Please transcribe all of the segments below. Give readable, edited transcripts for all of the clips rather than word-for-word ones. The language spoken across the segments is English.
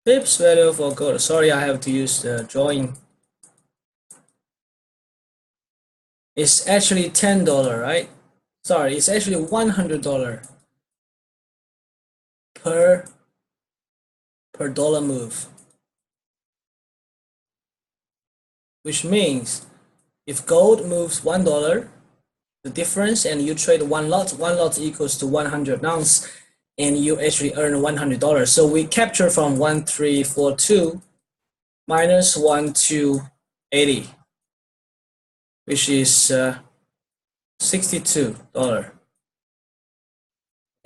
Pips value for gold. Sorry, I have to use the drawing. It's actually $10, right? Sorry, it's actually $100 per dollar move. Which means if gold moves $1, the difference, and you trade one lot equals to 100 ounce, and you actually earn $100. So we capture from 1342 minus 1280, which is $62.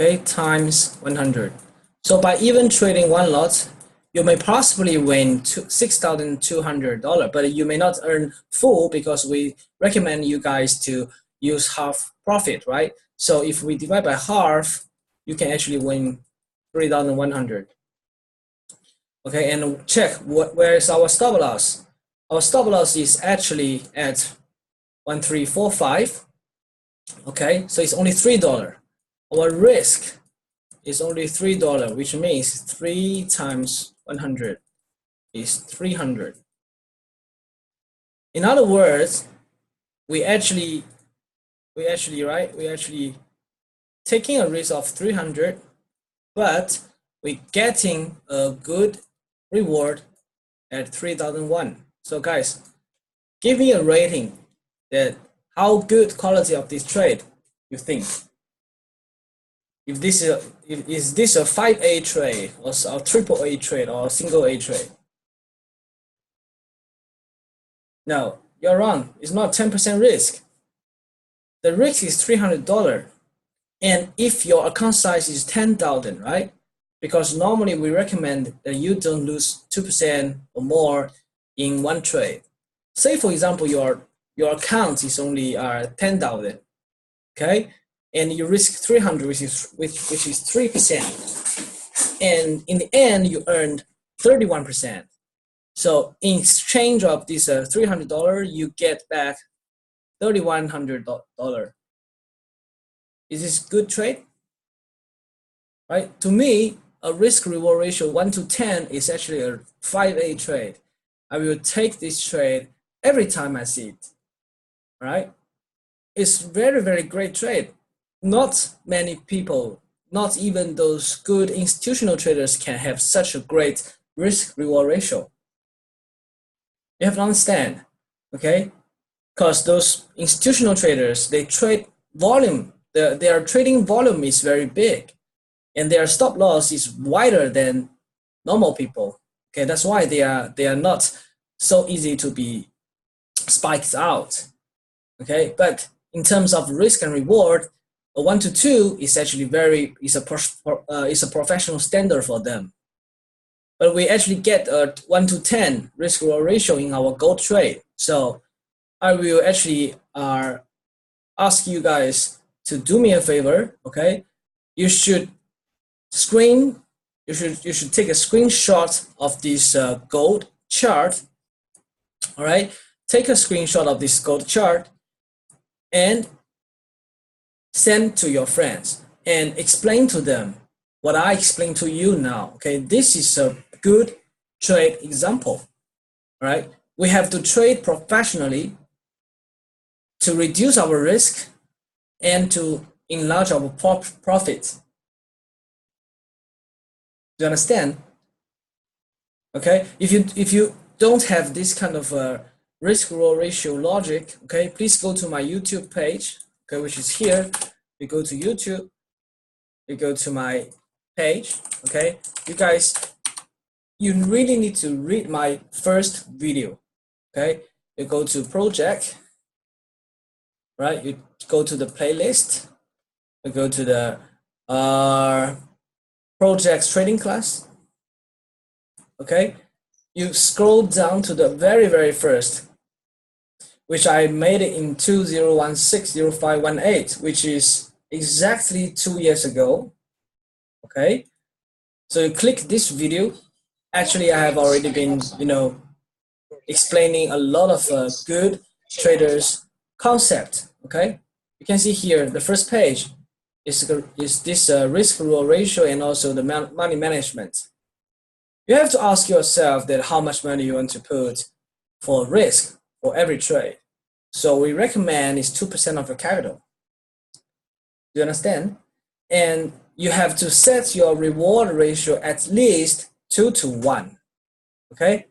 Okay, times 100. So by even trading one lot, you may possibly win $6,200, but you may not earn full because we recommend you guys to use half profit, right? So if we divide by half, you can actually win 3,100. Okay, and check where is our stop loss. Our stop loss is actually at 1345. Okay, so it's only $3. Our risk is only $3, which means 3 times 100 is 300. In other words, we actually taking a risk of 300, but we're getting a good reward at 3,001. So guys, give me a rating that how good quality of this trade you think. If this is this a 5A trade or a triple A trade or a single A trade? No, you're wrong. It's not 10% risk. The risk is $300. And if your account size is 10,000, right? Because normally we recommend that you don't lose 2% or more in one trade. Say for example, your account is only 10,000, okay? And you risk 300, which is 3%. And in the end, you earned 31%. So in exchange of this $300, you get back $3,100. Is this good trade? Right? To me, a risk reward ratio 1 to 10 is actually a 5A trade. I will take this trade every time I see it. Right? It's very, very great trade. Not many people, not even those good institutional traders, can have such a great risk reward ratio. You have to understand, okay? Because those institutional traders, they trade volume. Their trading volume is very big, and their stop loss is wider than normal people. Okay, that's why they are not so easy to be spiked out. Okay, but in terms of risk and reward, a 1 to 2 is actually is a professional standard for them. But we actually get a 1 to 10 risk reward ratio in our gold trade. So I will actually ask you guys to do me a favor. Okay, you should take a screenshot of this gold chart. All right, take a screenshot of this gold chart and send to your friends and explain to them what I explained to you now. Okay, this is a good trade example. All right, we have to trade professionally to reduce our risk and to enlarge our profit. Do you understand? Okay, if you don't have this kind of risk reward ratio logic, okay, please go to my YouTube page, okay, which is here. We go to YouTube, we go to my page, okay. You guys, you really need to read my first video, okay. You go to Projack, right? You go to the playlist, you go to the Projack's trading class, okay. You scroll down to the very, very first, which I made it in 2016-0518, which is exactly 2 years ago. Okay, so you click this video. Actually, I have already been, explaining a lot of good traders concept. Okay, you can see here the first page is this risk reward ratio and also the money management. You have to ask yourself that how much money you want to put for risk for every trade. So we recommend is 2% of your capital. Do you understand? And you have to set your reward ratio at least 2 to 1. Okay?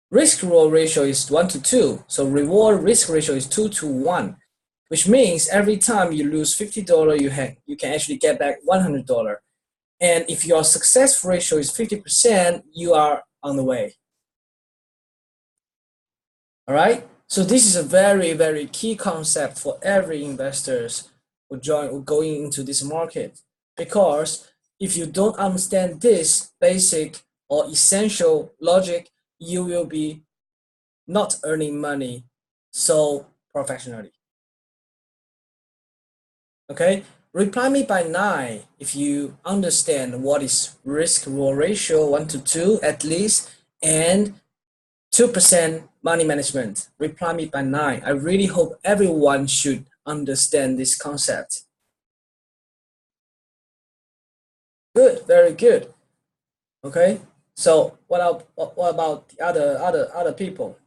Risk reward ratio is 1 to 2. So reward risk ratio is 2 to 1, which means every time you lose $50, you can actually get back $100. And if your success ratio is 50%, you are on the way. All right? So this is a very, very key concept for every investors who going into this market. Because if you don't understand this basic or essential logic, you will be not earning money so professionally. Okay? Reply me by 9 if you understand what is risk reward ratio 1 to 2 at least and 2% money management. Reply me by 9. I really hope everyone should understand this concept. Good, very good. Okay, so what about the other people?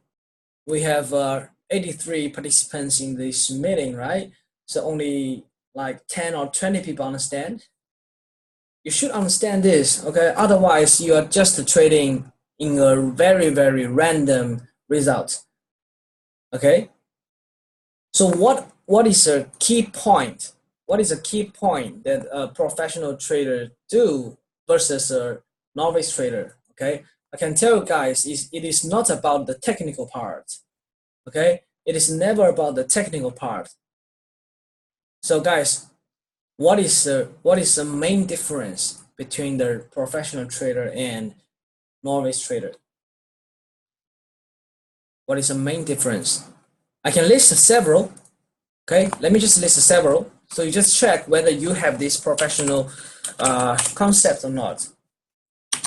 We have 83 participants in this meeting, right? So only like 10 or 20 people understand. You should understand this, okay? Otherwise, you are just trading in a very, very random result, okay? So what is a key point? What is a key point that a professional trader do versus a novice trader, okay? I can tell you guys, it is not about the technical part, okay? It is never about the technical part. So guys, what is the main difference between the professional trader and novice trader? What is the main difference? I can list several. Okay, let me just list several. So you just check whether you have this professional concept or not.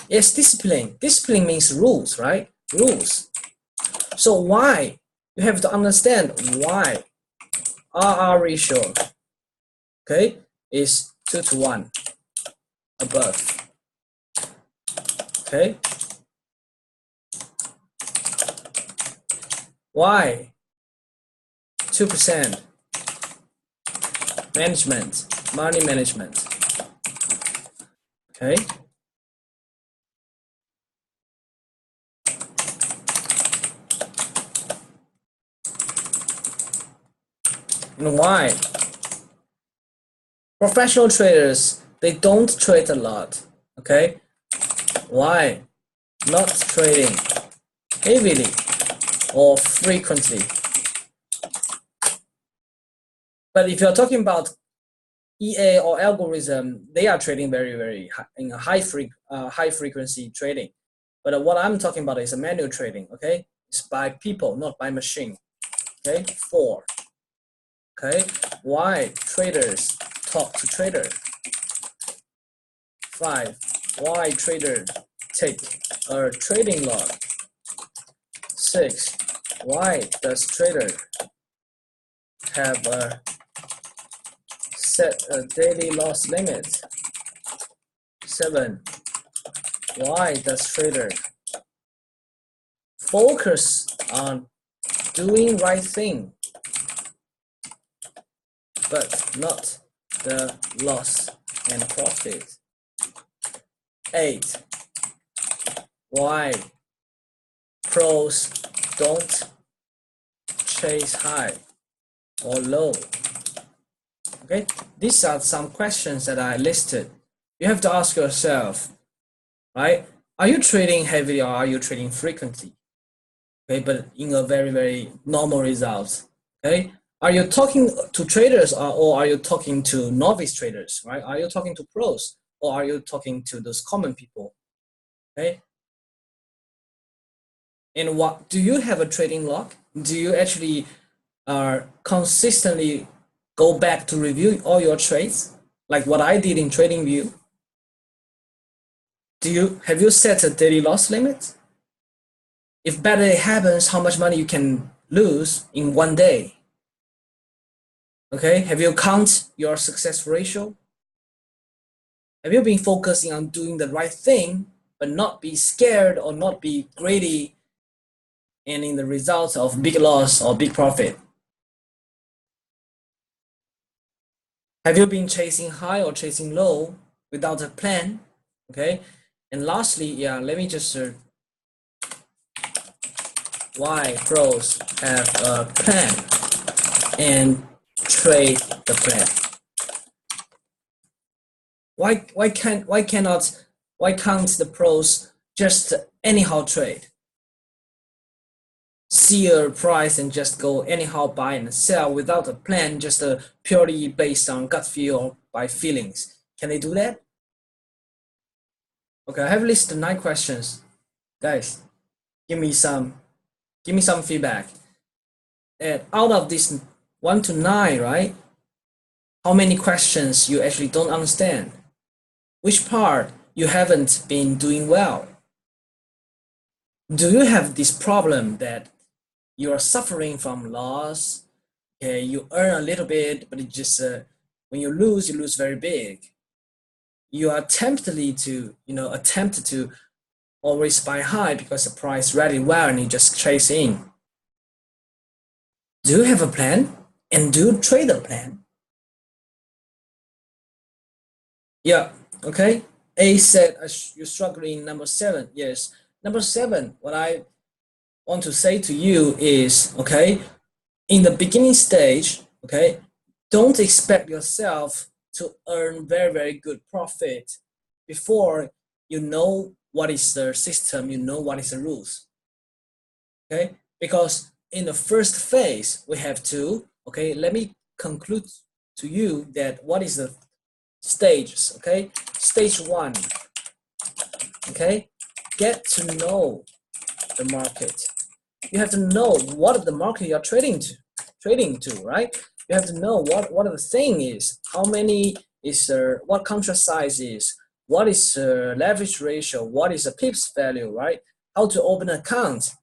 Yes, discipline. Discipline means rules, right? Rules. So why? You have to understand why RR ratio, okay, is 2 to 1 above. Okay. Why? 2% management, money management. Okay. And why? Professional traders, they don't trade a lot. Okay. Why? Not trading heavily or frequently. But if you're talking about EA or algorithm, they are trading very, very high, in a high frequency trading. But what I'm talking about is a manual trading, okay? It's by people, not by machine. Okay, 4. Okay, why traders talk to trader? 5. Why trader take a trading log? 6. Why does trader have a set a daily loss limit? 7. Why does trader focus on doing right thing but not the loss and profit? 8. Why pros don't chase high or low? Okay, these are some questions that I listed. You have to ask yourself, right? Are you trading heavily or are you trading frequently? Okay, but in a very, very normal results. Okay, are you talking to traders or are you talking to novice traders, right? Are you talking to pros or are you talking to those common people? Okay. And what do you have a trading log? Do you actually consistently go back to review all your trades, like what I did in TradingView? Have you set a daily loss limit? If bad day happens, how much money you can lose in one day? Okay, have you count your success ratio? Have you been focusing on doing the right thing, but not be scared or not be greedy and in the results of big loss or big profit. Have you been chasing high or chasing low without a plan? Okay. And lastly, yeah, let me just why pros have a plan and trade the plan. Why can't the pros just anyhow trade? See a price and just go anyhow buy and sell without a plan, just purely based on gut feel or by feelings. Can they do that? Okay, I have listed 9 questions. Guys, give me some feedback. And out of this 1 to 9, right? How many questions you actually don't understand? Which part you haven't been doing well? Do you have this problem that you are suffering from loss? Okay, you earn a little bit, but it just when you lose very big. You are tempted to attempt to always buy high because the price rallied well and you just chase in. Do you have a plan? And do you trade a plan? Yeah, okay. A said you're struggling number 7. Yes, number 7, what I want to say to you is, okay, in the beginning stage, okay, don't expect yourself to earn very, very good profit before you know what is the system, you know what is the rules. Okay, because in the first phase, we have to, okay, let me conclude to you that what is the stages, okay? Stage 1, okay, get to know the market. You have to know what the market you're trading to, right? You have to know what the thing is, how many is what contract size is, what is leverage ratio, what is the pips value, right? How to open an account,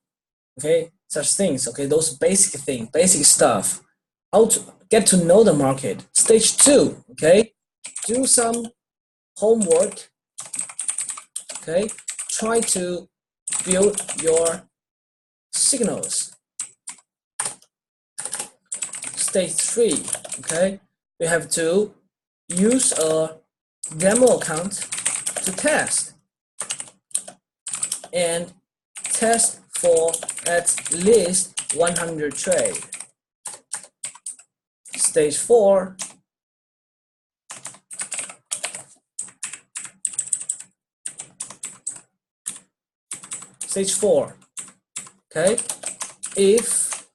okay, such things, okay, those basic things, basic stuff. How to get to know the market. Stage 2, okay, do some homework, okay, try to build your signals. Stage 3, okay, you have to use a demo account to test and test for at least 100 trade. Stage 4, okay, if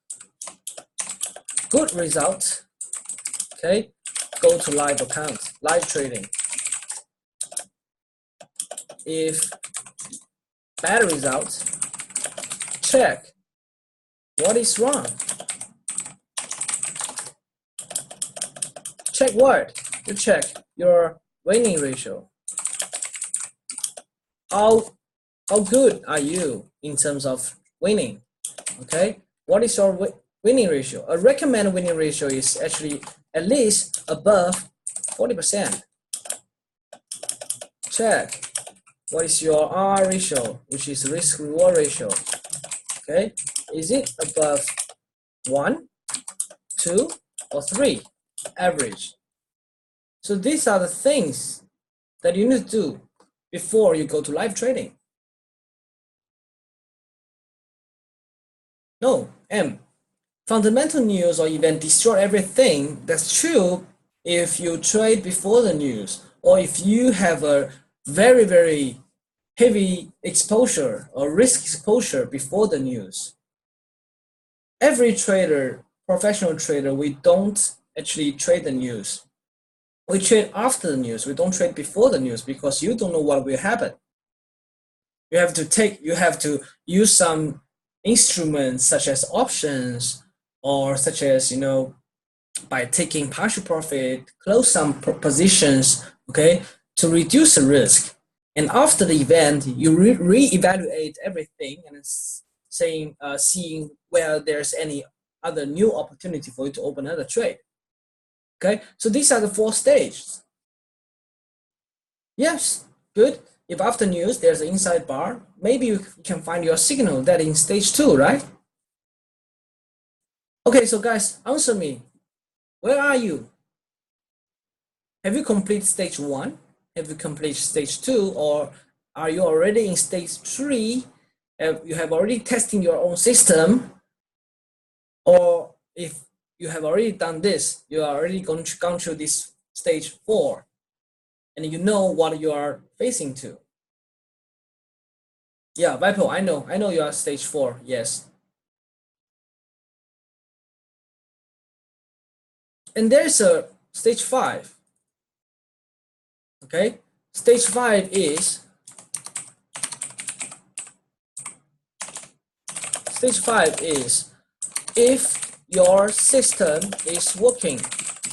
good result, okay, go to live account, live trading. If bad result, check what is wrong. Check what? You check your winning ratio. How good are you in terms of winning? Okay, what is your winning ratio? A recommended winning ratio is actually at least above 40%. Check what is your R ratio, which is risk reward ratio. Okay, is it above 1, 2, or 3 average? So these are the things that you need to do before you go to live trading. No, M. Fundamental news or event destroy everything. That's true if you trade before the news, or if you have a very, very heavy exposure or risk exposure before the news. Every trader, professional trader, we don't actually trade the news. We trade after the news. We don't trade before the news because you don't know what will happen. You have to use some instruments such as options, or such as, by taking partial profit, close some positions, okay, to reduce the risk. And after the event, you re-evaluate everything and seeing where there's any other new opportunity for you to open another trade. Okay, so these are the 4 stages. Yes, good. if after news there's an inside bar, maybe you can find your signal that in stage 2, right? Okay, so guys, answer me. Where are you? Have you completed stage 1? Have you completed stage 2? Or are you already in stage 3? You have already testing your own system? Or if you have already done this, you are already gone through this stage 4, and you know what you are facing to. Yeah, Vipo, I know you are stage 4, yes. And there's a stage 5. Okay, stage 5 is if your system is working,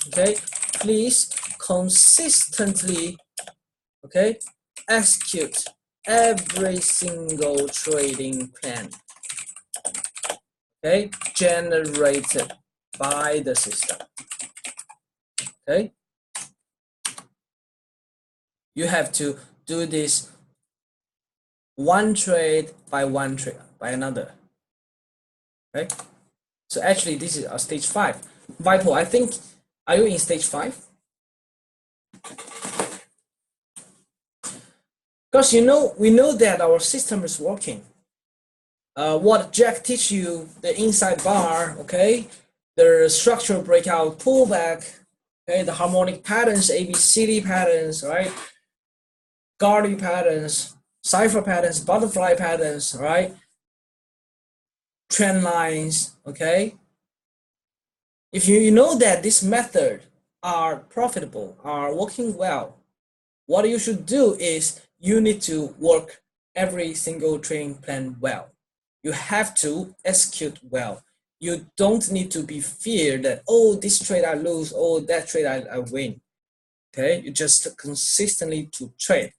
okay, please consistently, okay, execute every single trading plan, okay, generated by the system. Okay, you have to do this one trade by one trade by another. Okay, so actually this is a stage 5. Vital, I think, are you in stage 5? Because we know that our system is working. What Jack teach you, the inside bar, okay, the structural breakout pullback, okay, the harmonic patterns, ABCD patterns, right, Gardy patterns, cipher patterns, butterfly patterns, right, trend lines, okay. If you know that this method are profitable, are working well, what you should do is you need to work every single trading plan well. You have to execute well. You don't need to be feared that, oh, this trade I lose, oh, that trade I win. Okay, you just consistently to trade.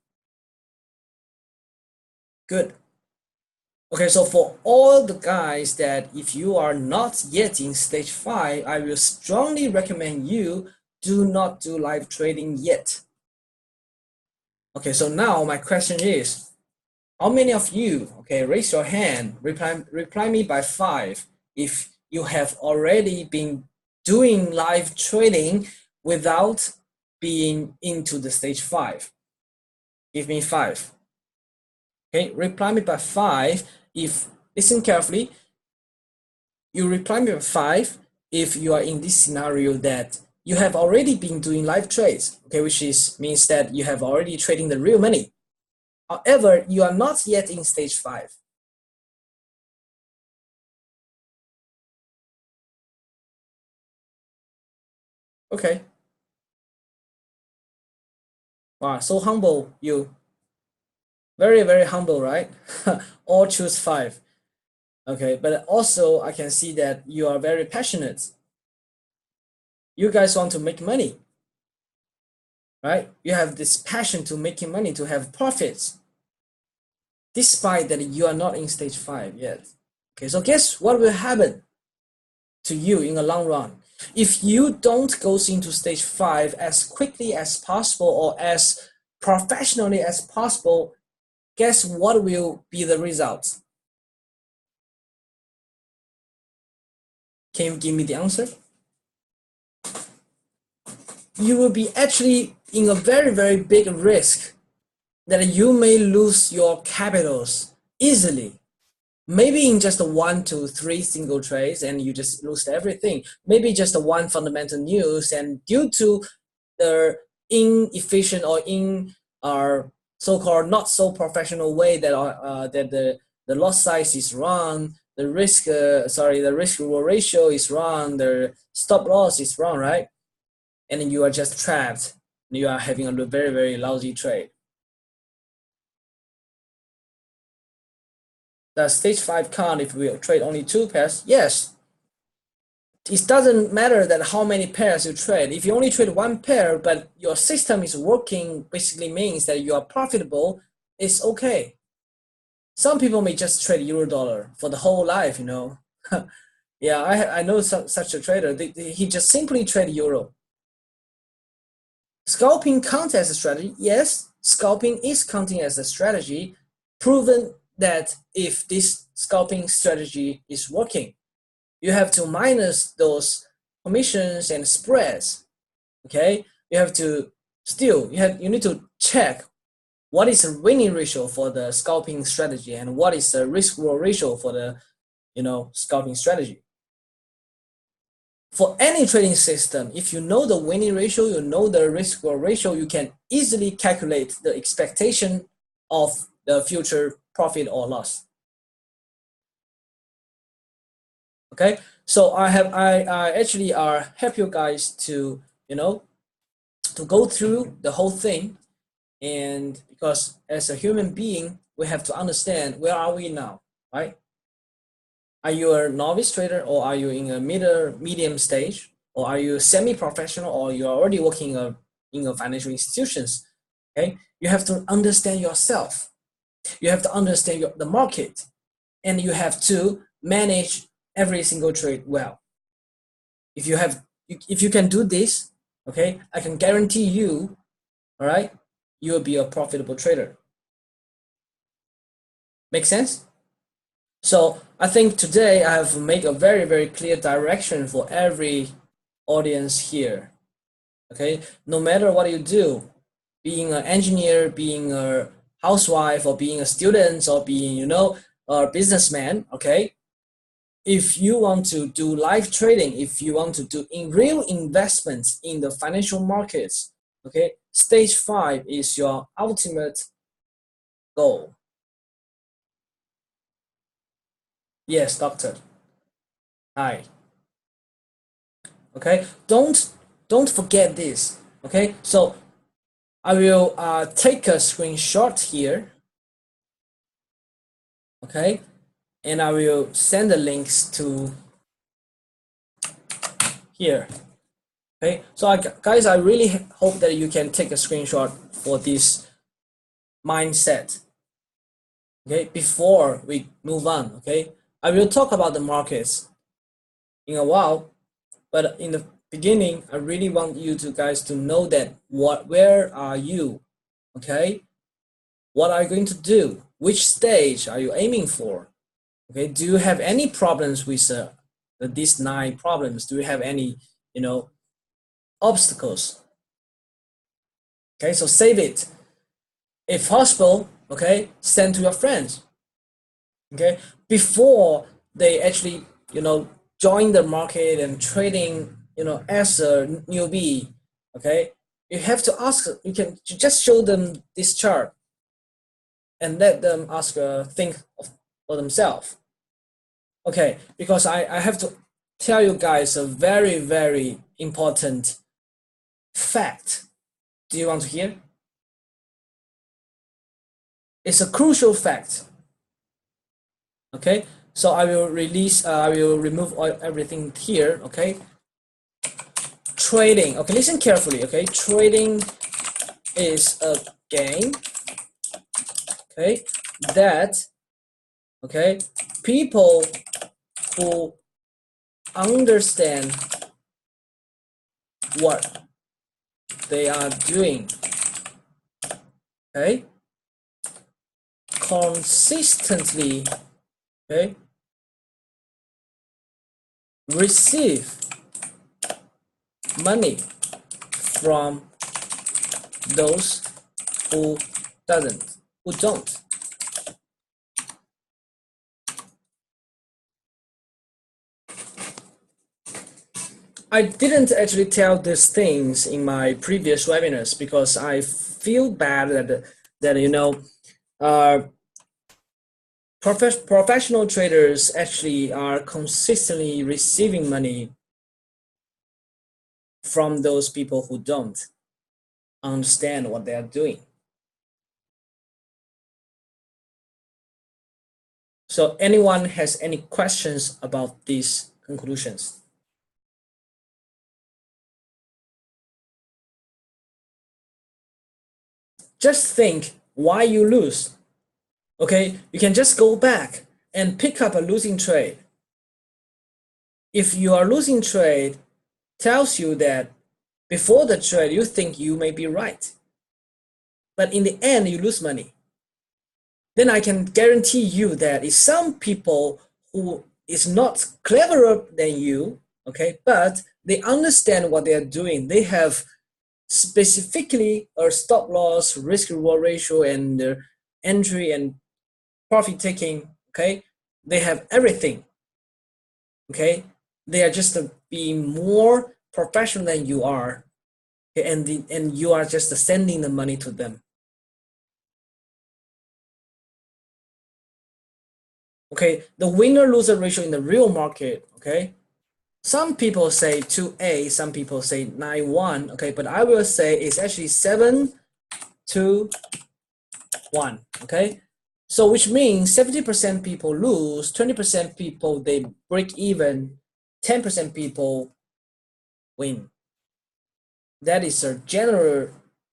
Good. Okay, so for all the guys that if you are not yet in stage 5, I will strongly recommend you do not do live trading yet. Okay, so now my question is, how many of you, okay, raise your hand, reply me by 5 if you have already been doing live trading without being into the stage 5. Give me 5. Okay, reply me by 5 if, listen carefully, you reply me by 5 if you are in this scenario that you have already been doing live trades, okay, which means that you have already trading the real money. However, you are not yet in stage 5. Okay. Wow, so humble, you. Very, very humble, right? All choose 5. Okay, but also I can see that you are very passionate. You guys want to make money, right? You have this passion to making money, to have profits, despite that you are not in stage 5 yet. Okay, so guess what will happen to you in the long run? If you don't go into stage 5 as quickly as possible or as professionally as possible, guess what will be the result? Can you give me the answer? You will be actually in a very, very big risk that you may lose your capitals easily. Maybe in just 1 to 3 single trades and you just lose everything. Maybe just one fundamental news, and due to the inefficient or so-called not so professional way that that the lot size is wrong, the risk reward ratio is wrong, the stop loss is wrong, right? And then you are just trapped. You are having a very, very lousy trade. Does stage 5 count if we trade only 2 pairs? Yes. It doesn't matter that how many pairs you trade. If you only trade 1 pair, but your system is working, basically means that you are profitable, it's okay. Some people may just trade euro dollar for the whole life, Yeah, I know such a trader. He just simply trade euro. Scalping counts as a strategy. Yes, scalping is counting as a strategy, proven that if this scalping strategy is working, you have to minus those commissions and spreads. Okay, you have to still you need to check what is the winning ratio for the scalping strategy and what is the risk reward ratio for the scalping strategy. For any trading system, if you know the winning ratio, you know the risk reward ratio, you can easily calculate the expectation of the future profit or loss. Okay, so I actually help you guys to to go through the whole thing, and because as a human being, we have to understand where are we now, right? Are you a novice trader, or are you in a medium stage, or are you semi-professional, or you're already working in a financial institutions? Okay, you have to understand yourself. You have to understand the market, and you have to manage every single trade well. If you can do this, okay, I can guarantee you, all right, you will be a profitable trader. Make sense? So I think today I have made a very, very clear direction for every audience here. Okay, no matter what you do, being an engineer, being a housewife, or being a student, or being a businessman, okay, if you want to do live trading, if you want to do real investments in the financial markets, okay, stage 5 is your ultimate goal. Yes, doctor. Hi. Okay, don't forget this. Okay, so I will take a screenshot here. Okay, and I will send the links to here. Okay, so guys, I really hope that you can take a screenshot for this mindset. Okay, before we move on. Okay, I will talk about the markets in a while, but in the beginning, I really want you guys to know that where are you? Okay, what are you going to do? Which stage are you aiming for? Okay, do you have any problems with these 9 problems? Do you have any obstacles? Okay, so save it. If possible, okay, send to your friends. Okay, before they actually join the market and trading as a newbie. Okay, you have to ask, you can just show them this chart and let them think for themselves. Okay, because I have to tell you guys a very, very important fact. Do you want to hear? It's a crucial fact. Okay, so I will remove everything here. Okay, trading. Okay, listen carefully. Okay, trading is a game. Okay, that people who understand what they are doing, okay, consistently, okay, receive money from those who don't. I didn't actually tell these things in my previous webinars because I feel bad that professional traders actually are consistently receiving money from those people who don't understand what they are doing. So anyone has any questions about these conclusions? Just think why you lose. Okay, you can just go back and pick up a losing trade. If you are losing trade, tells you that before the trade you think you may be right. but in the end you lose money, then I can guarantee you that if some people who is not cleverer than you, okay, but they understand what they are doing, they have specifically a stop loss, risk reward ratio, and entry and profit taking, okay, they have everything, okay, they are just being more professional than you are, okay? And you are just sending the money to them. Okay, the winner-loser ratio in the real market, okay, some people say 2A, some people say 9-1, okay, but I will say it's actually 7-2-1, okay? So which means 70% people lose, 20% people they break even, 10% people win. That is a general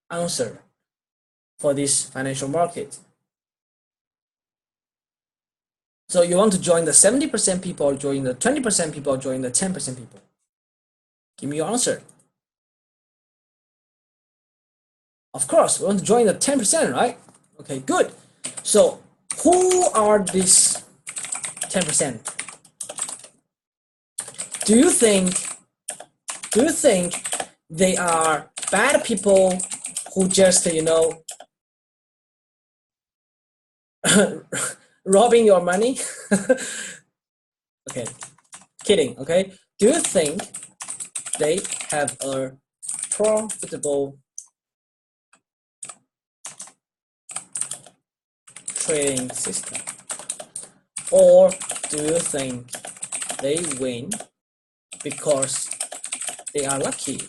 answer for this financial market. So you want to join the 70% people, or join the 20% people, or join the 10% people? Give me your answer. Of course, we want to join the 10%, right? Okay, good. So who are these 10%? Do you think they are bad people who just, you know, robbing your money? Okay, kidding, okay? Do you think they have a profitable trading system? Or do you think they win because they are lucky,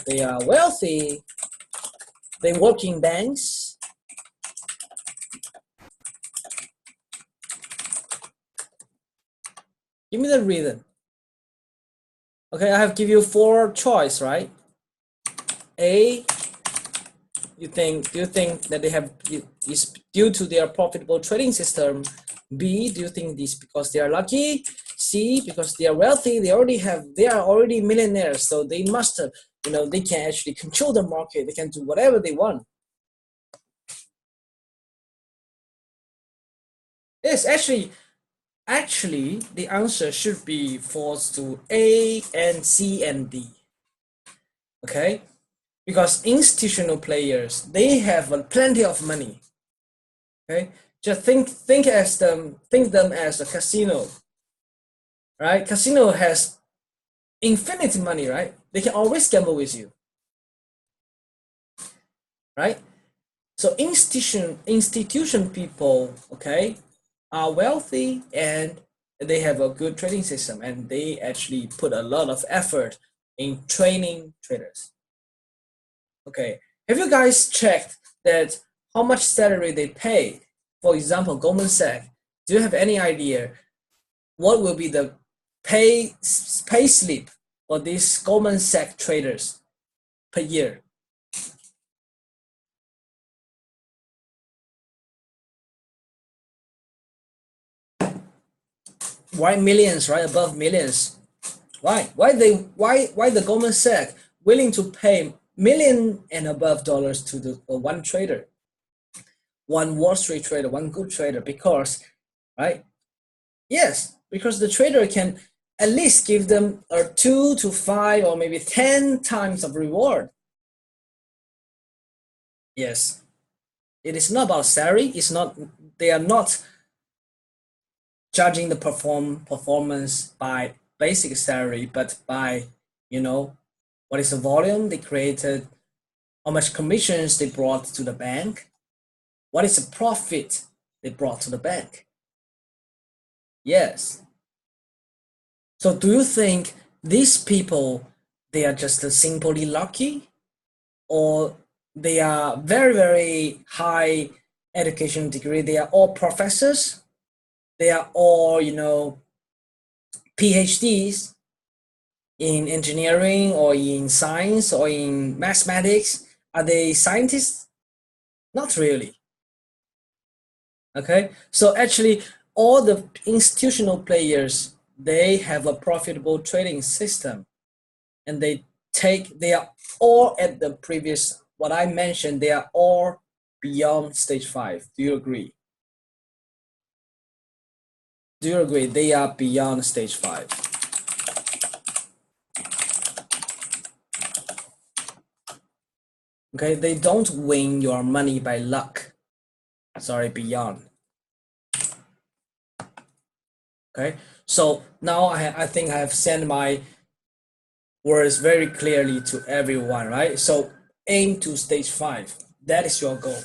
they are wealthy, they work in banks? Give me the reason. Okay, I have give you 4 choice, right? A, do you think that they have is due to their profitable trading system? B, do you think this because they are lucky? C, because they are wealthy, they are already millionaires, so they must, you know, they can actually control the market, they can do whatever they want. Yes, actually the answer should be falls to A and C and D. Okay, because institutional players, they have plenty of money. Okay, just think them as a casino, right? Casino has infinite money, right? They can always gamble with you, right? So institution people, okay, are wealthy and they have a good trading system, and they actually put a lot of effort in training traders. Okay, have you guys checked that how much salary they pay? For example, Goldman Sachs. Do you have any idea what will be the pay slip for these Goldman Sachs traders per year? Why millions, right? Above millions. Why? Why the Goldman Sachs willing to pay million and above dollars to the one trader, one Wall Street trader, one good trader? Because, right? Yes, because the trader can at least give them a 2 to 5 or maybe 10 times of reward. Yes, it is not about salary. It's not. They are not judging the performance by basic salary, but by, you know, what is the volume they created, how much commissions they brought to the bank, what is the profit they brought to the bank. Yes. So do you think these people, they are just simply lucky, or they are very, very high education degree, they are all professors, they are all, you know, PhDs in engineering or in science or in mathematics? Are they scientists? Not really. Okay, so actually all the institutional players, they have a profitable trading system, and they are all at the previous what I mentioned, they are all beyond stage 5. Do you agree? Do you agree they are beyond stage 5? Okay, they don't win your money by luck. Sorry, beyond. Okay, so now I think I have sent my words very clearly to everyone, right? So aim to stage 5. That is your goal.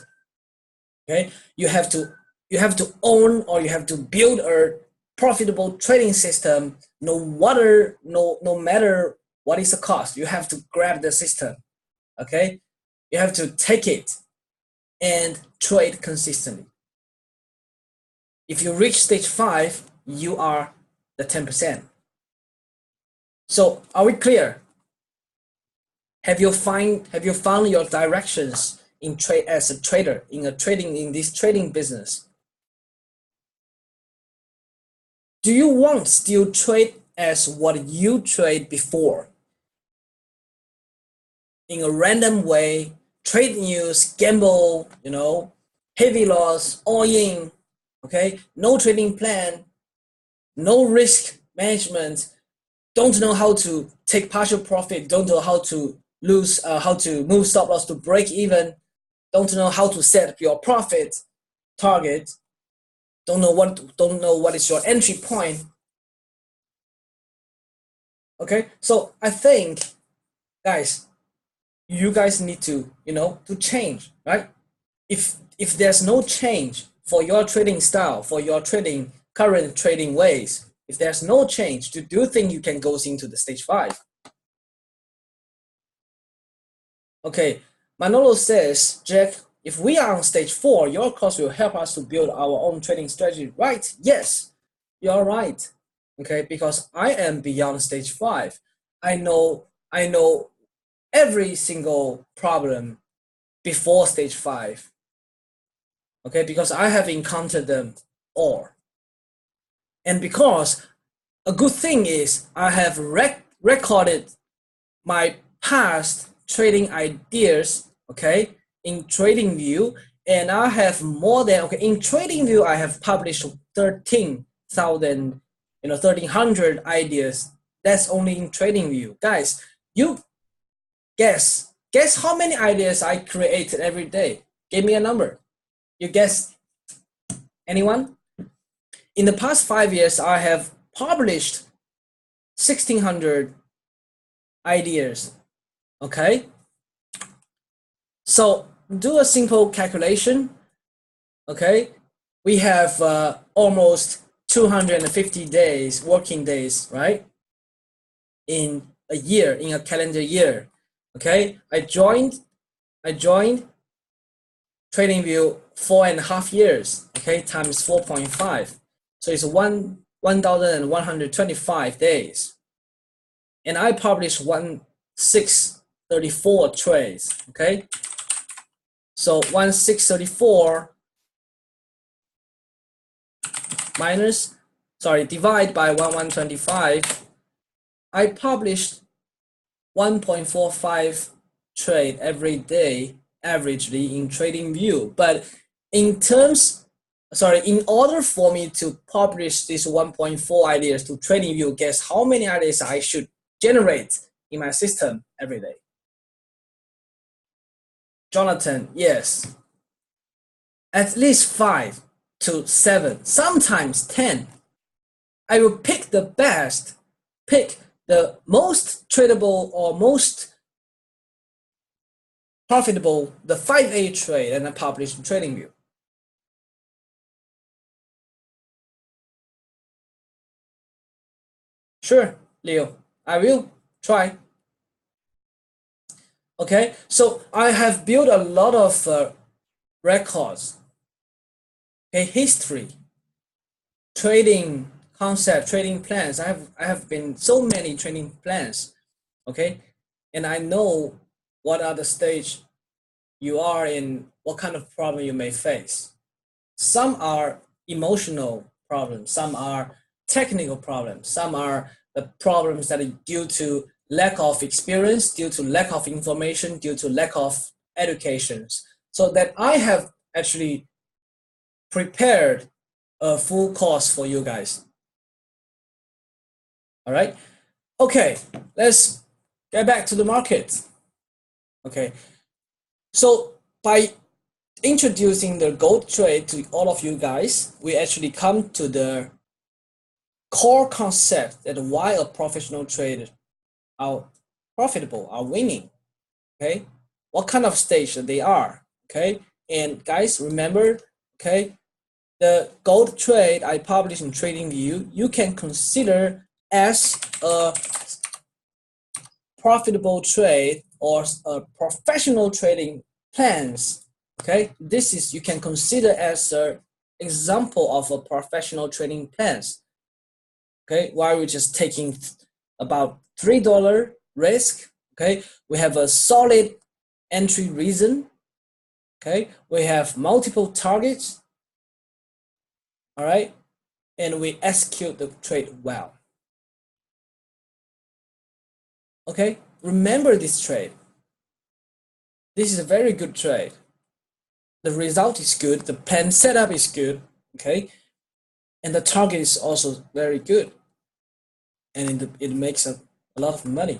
Okay, you have to own, or you have to build a profitable trading system. No matter what is the cost, you have to grab the system. Okay, you have to take it and trade consistently. If you reach stage 5, you are the 10%. So are we clear? Have you found your directions in trade as a trader in this trading business? Do you want still trade as what you trade before? In a random way, trade news, gamble, heavy loss, all in, okay? No trading plan, no risk management, don't know how to take partial profit, don't know how to how to move stop loss to break even, don't know how to set your profit target, don't know what is your entry point. Okay, so I think, guys, you guys need to to change, right? If there's no change for your trading style, for your current trading ways, if there's no change, do you think you can go into the stage 5? Okay, Manolo says, Jack, if we are on stage 4, your course will help us to build our own trading strategy, right? Yes, you're right. Okay, because I am beyond stage 5. I know every single problem before stage 5. Okay, because I have encountered them all. And because a good thing is I have recorded my past trading ideas, okay, in TradingView, and I have more than, okay, in TradingView I have published 1300 ideas. That's only in TradingView. Guys, you guess how many ideas I created every day? Give me a number. You guess? Anyone? In the past 5 years, I have published 1,600 ideas. Okay? So do a simple calculation. Okay? We have almost 250 days, working days, right? In a year, in a calendar year. Okay? I joined TradingView 4.5 years, okay, times 4.5. So it's 1,125 days. And I published 1,634 trades, okay? So 1,634 divide by 1,125, I published 1.45 trade every day averagely in TradingView. But in order for me to publish this 1.4 ideas to TradingView, guess how many ideas I should generate in my system every day? Jonathan, yes. At least 5 to 7, sometimes 10. I will pick the best, pick the most tradable or most profitable, the 5A trade, and I publish in TradingView. Sure, Leo, I will try. Okay, so I have built a lot of records, okay, history, trading concept, trading plans. I have been so many trading plans, okay, and I know what are the stage you are in, what kind of problem you may face. Some are emotional problems, some are technical problems, some are the problems that are due to lack of experience, due to lack of information, due to lack of educations, so that I have actually prepared a full course for you guys. All right. Okay, let's get back to the market. Okay, so by introducing the gold trade to all of you guys, we actually come to the core concept that why a professional trader are profitable, are winning. Okay, what kind of stage they are. Okay, and guys, remember, okay, the gold trade I published in TradingView, you can consider as a profitable trade or a professional trading plans. Okay, this is, you can consider as an example of a professional trading plans. Okay, while we're just taking about $3 risk. Okay, we have a solid entry reason. Okay, we have multiple targets. All right, and we execute the trade well. Okay, remember this trade. This is a very good trade. The result is good, the plan setup is good, okay, and the target is also very good, and it makes a lot of money.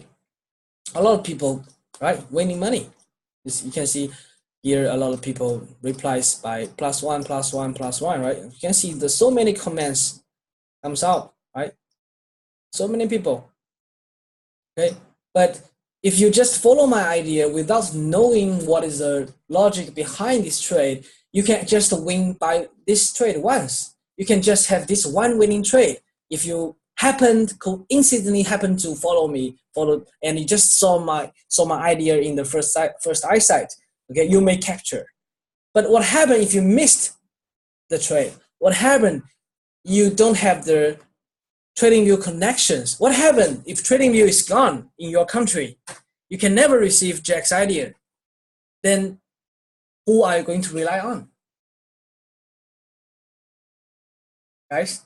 A lot of people, right, winning money. You can see here a lot of people replies by +1, +1, +1, right? You can see there's so many comments comes out, right? So many people, okay? But if you just follow my idea without knowing what is the logic behind this trade, you can just win by this trade once. You can just have this one winning trade. If you coincidentally happen to follow me, and you just saw my idea in the first eyesight, okay, you may capture. But what happened if you missed the trade? What happened? You don't have the TradingView connections. What happened if TradingView is gone in your country? You can never receive Jack's idea. Then who are you going to rely on? Guys,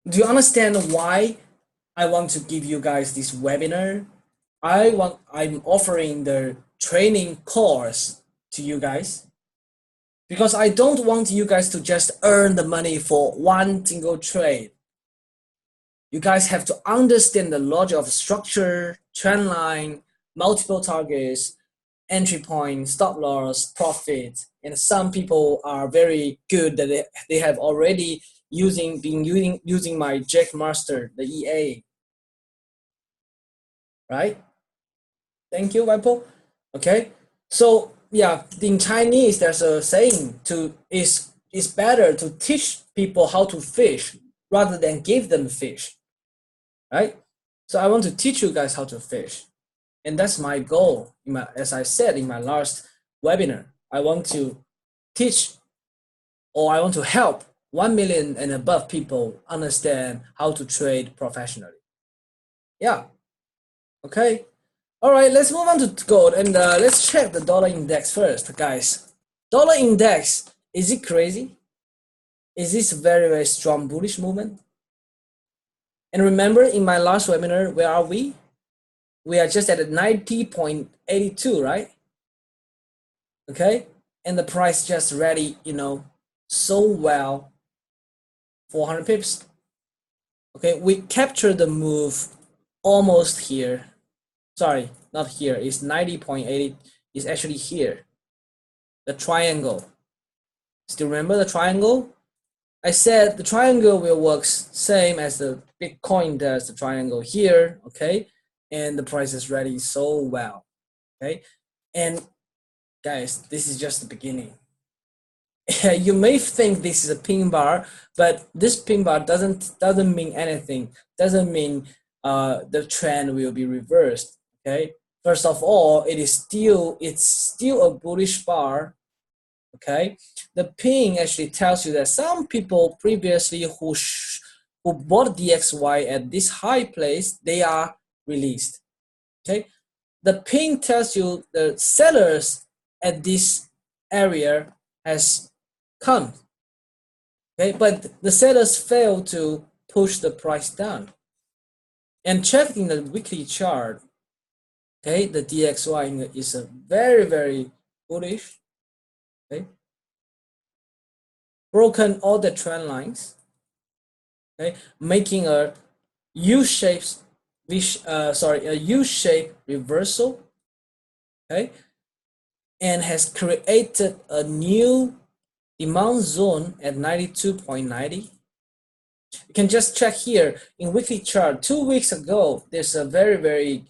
do you understand why I want to give you guys this webinar? I'm offering the training course to you guys because I don't want you guys to just earn the money for one single trade. You guys have to understand the logic of structure, trend line, multiple targets, entry point, stop loss, profit. And some people are very good that they have already been using my Jack Master, the EA. Right? Thank you, Weipo. Okay. So yeah, in Chinese there's a saying it's better to teach people how to fish rather than give them fish. Right? So I want to teach you guys how to fish. And that's my goal. As I said in my last webinar, I want to teach, or I want to help 1 million and above people understand how to trade professionally. Yeah. Okay. All right, let's move on to gold, and let's check the dollar index first, guys. Dollar index, is it crazy? Is this a very, very strong bullish movement? And remember, in my last webinar, where are we? We are just at 90.82, right? Okay, and the price just ready, so well, 400 pips. Okay, we captured the move almost here. Sorry, not here. It's 90.80. It's actually here. The triangle. Still remember the triangle? I said the triangle will work same as the Bitcoin does the triangle here, okay? And the price is ready so well, okay? And guys, this is just the beginning. You may think this is a pin bar, but this pin bar doesn't mean anything. Doesn't mean the trend will be reversed, okay? First of all, it's still a bullish bar. Okay, the ping actually tells you that some people previously who bought DXY at this high place, they are released. Okay, the ping tells you the sellers at this area has come. Okay, but the sellers failed to push the price down. And check in the weekly chart, Okay, the DXY is a very bullish. Okay, broken all the trend lines. Okay, making a U-shaped, a U-shaped reversal. Okay, and has created a new demand zone at 92.90. You can just check here in weekly chart. 2 weeks ago, there's a very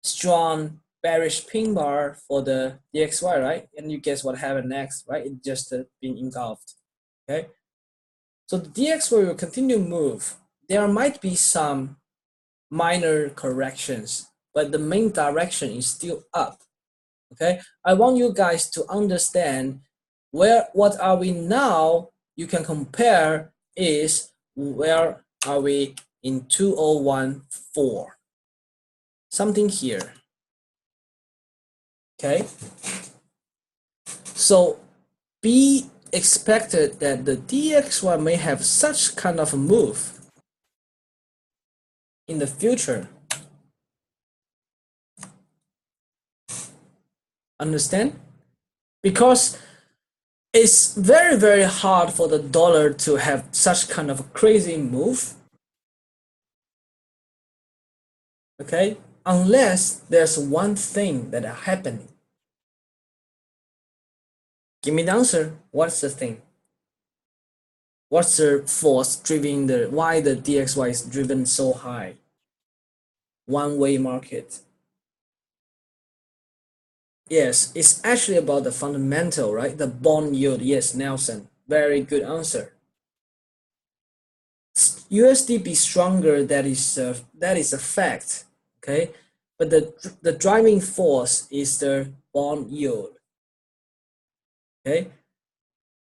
strong bearish pin bar for the DXY, right? And you guess what happened next, right? It just been engulfed. Okay, so the DXY will continue to move. There might be some minor corrections, but the main direction is still up. Okay, I want you guys to understand what are we now. You can compare is where are we in 2014, something here. Okay, so be expected that the DXY may have such kind of a move in the future. Understand? Because it's very hard for the dollar to have such kind of a crazy move. Okay, unless there's one thing that are happening. Give me the answer. What's the thing? What's the force driving why the DXY is driven so high? One-way market. Yes, it's actually about the fundamental, right? The bond yield. Yes, Nelson. Very good answer. USD be stronger. That is a fact. Okay, but the driving force is the bond yield. Okay,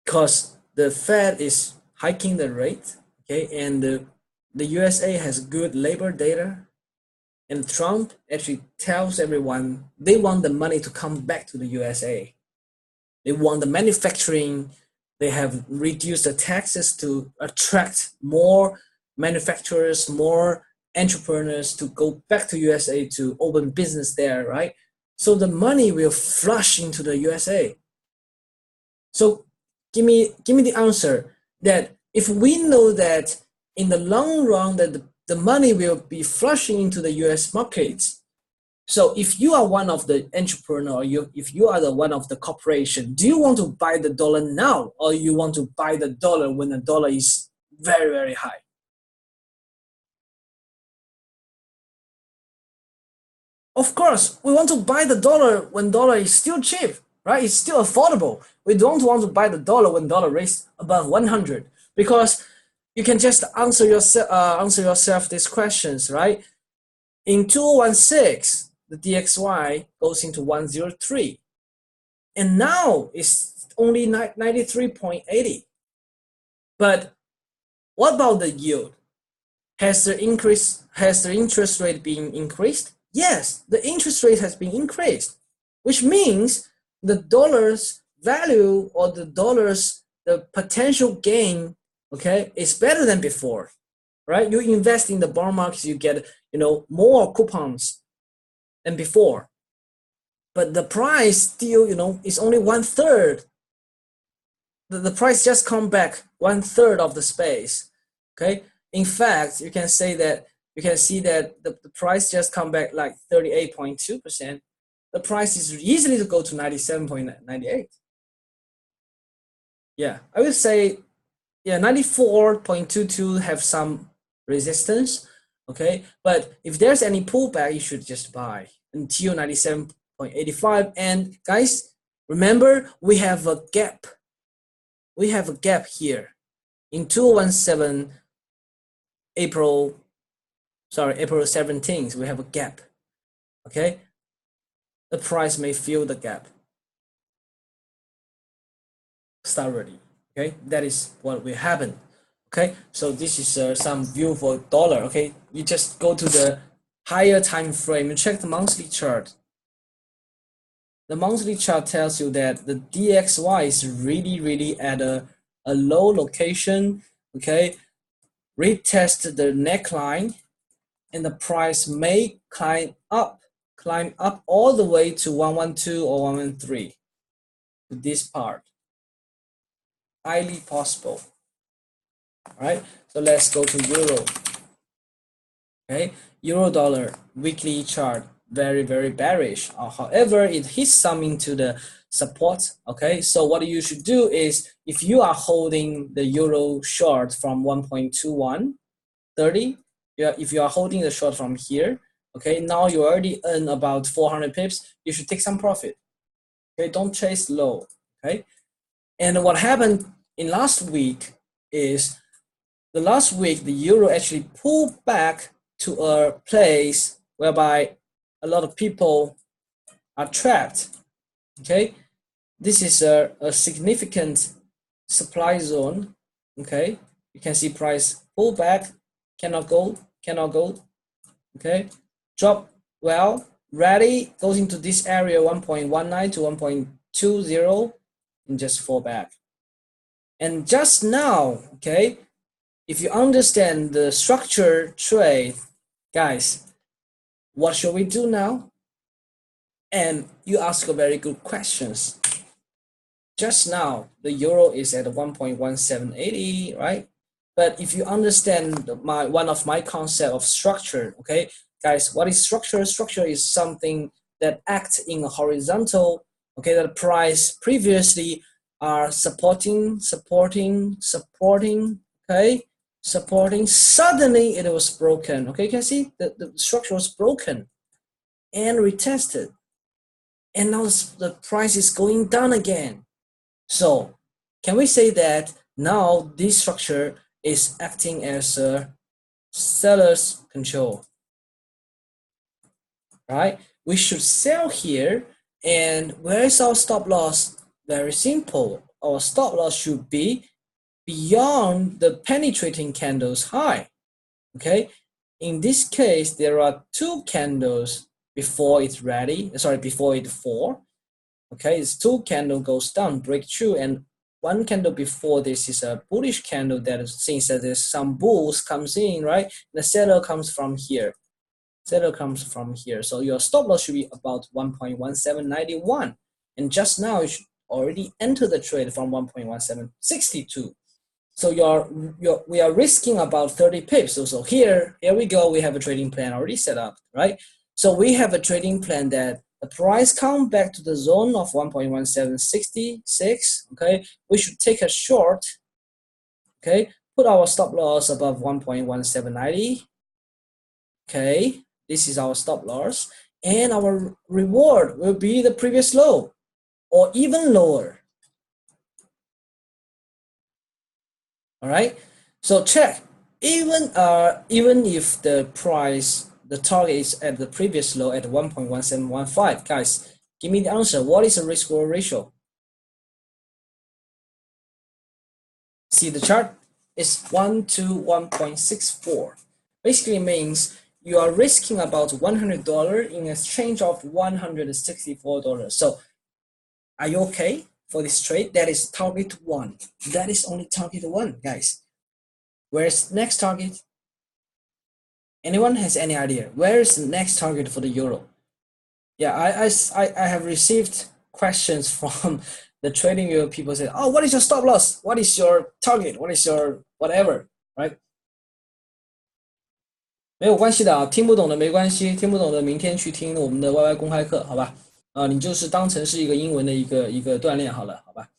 because the Fed is hiking the rate. Okay, and the USA has good labor data. And Trump actually tells everyone they want the money to come back to the USA. They want the manufacturing. They have reduced the taxes to attract more manufacturers, more entrepreneurs to go back to USA to open business there, right? So the money will flush into the USA. So give me the answer that if we know that in the long run that the money will be flushing into the US markets. So if you are one of the entrepreneur, if you are the one of the corporation, do you want to buy the dollar now or you want to buy the dollar when the dollar is very high? Of course, we want to buy the dollar when dollar is still cheap, right? It's still affordable. We don't want to buy the dollar when dollar is above 100 because you can just answer yourself these questions, right? In 2016, the DXY goes into 103, and now it's only 93.80. But what about the yield? Has the interest rate been increased? Yes, the interest rate has been increased, which means the dollar's value or the potential gain, okay, is better than before, right? You invest in the bond markets, you get, more coupons than before, but the price still, is only 1/3. The price just come back 1/3 of the space, okay? In fact, you can see that the price just come back like 38.2%. The price is easily to go to 97.98. Yeah, I would say, yeah, 94.22 have some resistance, okay? But if there's any pullback, you should just buy until 97.85. And guys, remember, we have a gap. We have a gap here in 2017, April 17th, we have a gap, okay? The price may fill the gap. Start ready, okay? That is what will happen, okay? So this is some view for dollar, okay? You just go to the higher time frame and check the monthly chart. The monthly chart tells you that the DXY is really at a low location, okay? Retest the neckline and the price may climb up climb up all the way to 112 or 113 to this part. Highly possible. All right, so let's go to euro. Okay, euro dollar weekly chart, very bearish. However, it hits some into the support. Okay, so what you should do is, if you are holding the euro short from 1.2130, if you are holding the short from here, okay, now you already earn about 400 pips. You should take some profit. Okay, don't chase low. Okay, and what happened in last week is, the last week the euro actually pulled back to a place whereby a lot of people are trapped. Okay, this is a significant supply zone. Okay, you can see price pull back, cannot go. Okay, drop, well, rally, goes into this area 1.19 to 1.20 and just fall back. And just now, okay, if you understand the structure trade, guys, what should we do now? And you ask a very good questions. Just now, the euro is at 1.1780, right? But if you understand one of my concept of structure, okay, guys, what is structure? Structure is something that acts in a horizontal, okay, that price previously are supporting, okay, supporting, suddenly it was broken. Okay, you can see the structure was broken and retested, and now the price is going down again. So can we say that now this structure is acting as a seller's control, right? We should sell here. And where is our stop loss? Very simple. Our stop loss should be beyond the penetrating candles high. Okay, in this case there are two candles before it's ready, before it fall. Okay, it's two candle goes down, breakthrough, and one candle before this is a bullish candle that since that there's some bulls comes in, right? The seller comes from here. So your stop loss should be about 1.1791, and just now you should already enter the trade from 1.1762. So we are risking about 30 pips. So here we go. We have a trading plan already set up, right? So we have a trading plan that the price come back to the zone of 1.1766. Okay, we should take a short. Okay, put our stop loss above 1.1790. Okay, this is our stop loss, and our reward will be the previous low or even lower. All right, so check, even if the price, the target is at the previous low at 1.1715, guys, give me the answer. What is the risk reward ratio? See the chart, it's 1 to 1.64. Basically means you are risking about $100 in exchange of $164. So are you okay for this trade? That is target one. That is only target one, guys. Where's next target? Anyone has any idea? Where is the next target for the euro? Yeah, I have received questions from the trading euro people say, oh, what is your stop loss? What is your target? What is your whatever, right? 没有关系的啊，听不懂的没关系，听不懂的明天去听我们的 YY 公开课，好吧？你就是当成是一个英文的一个锻炼好了，好吧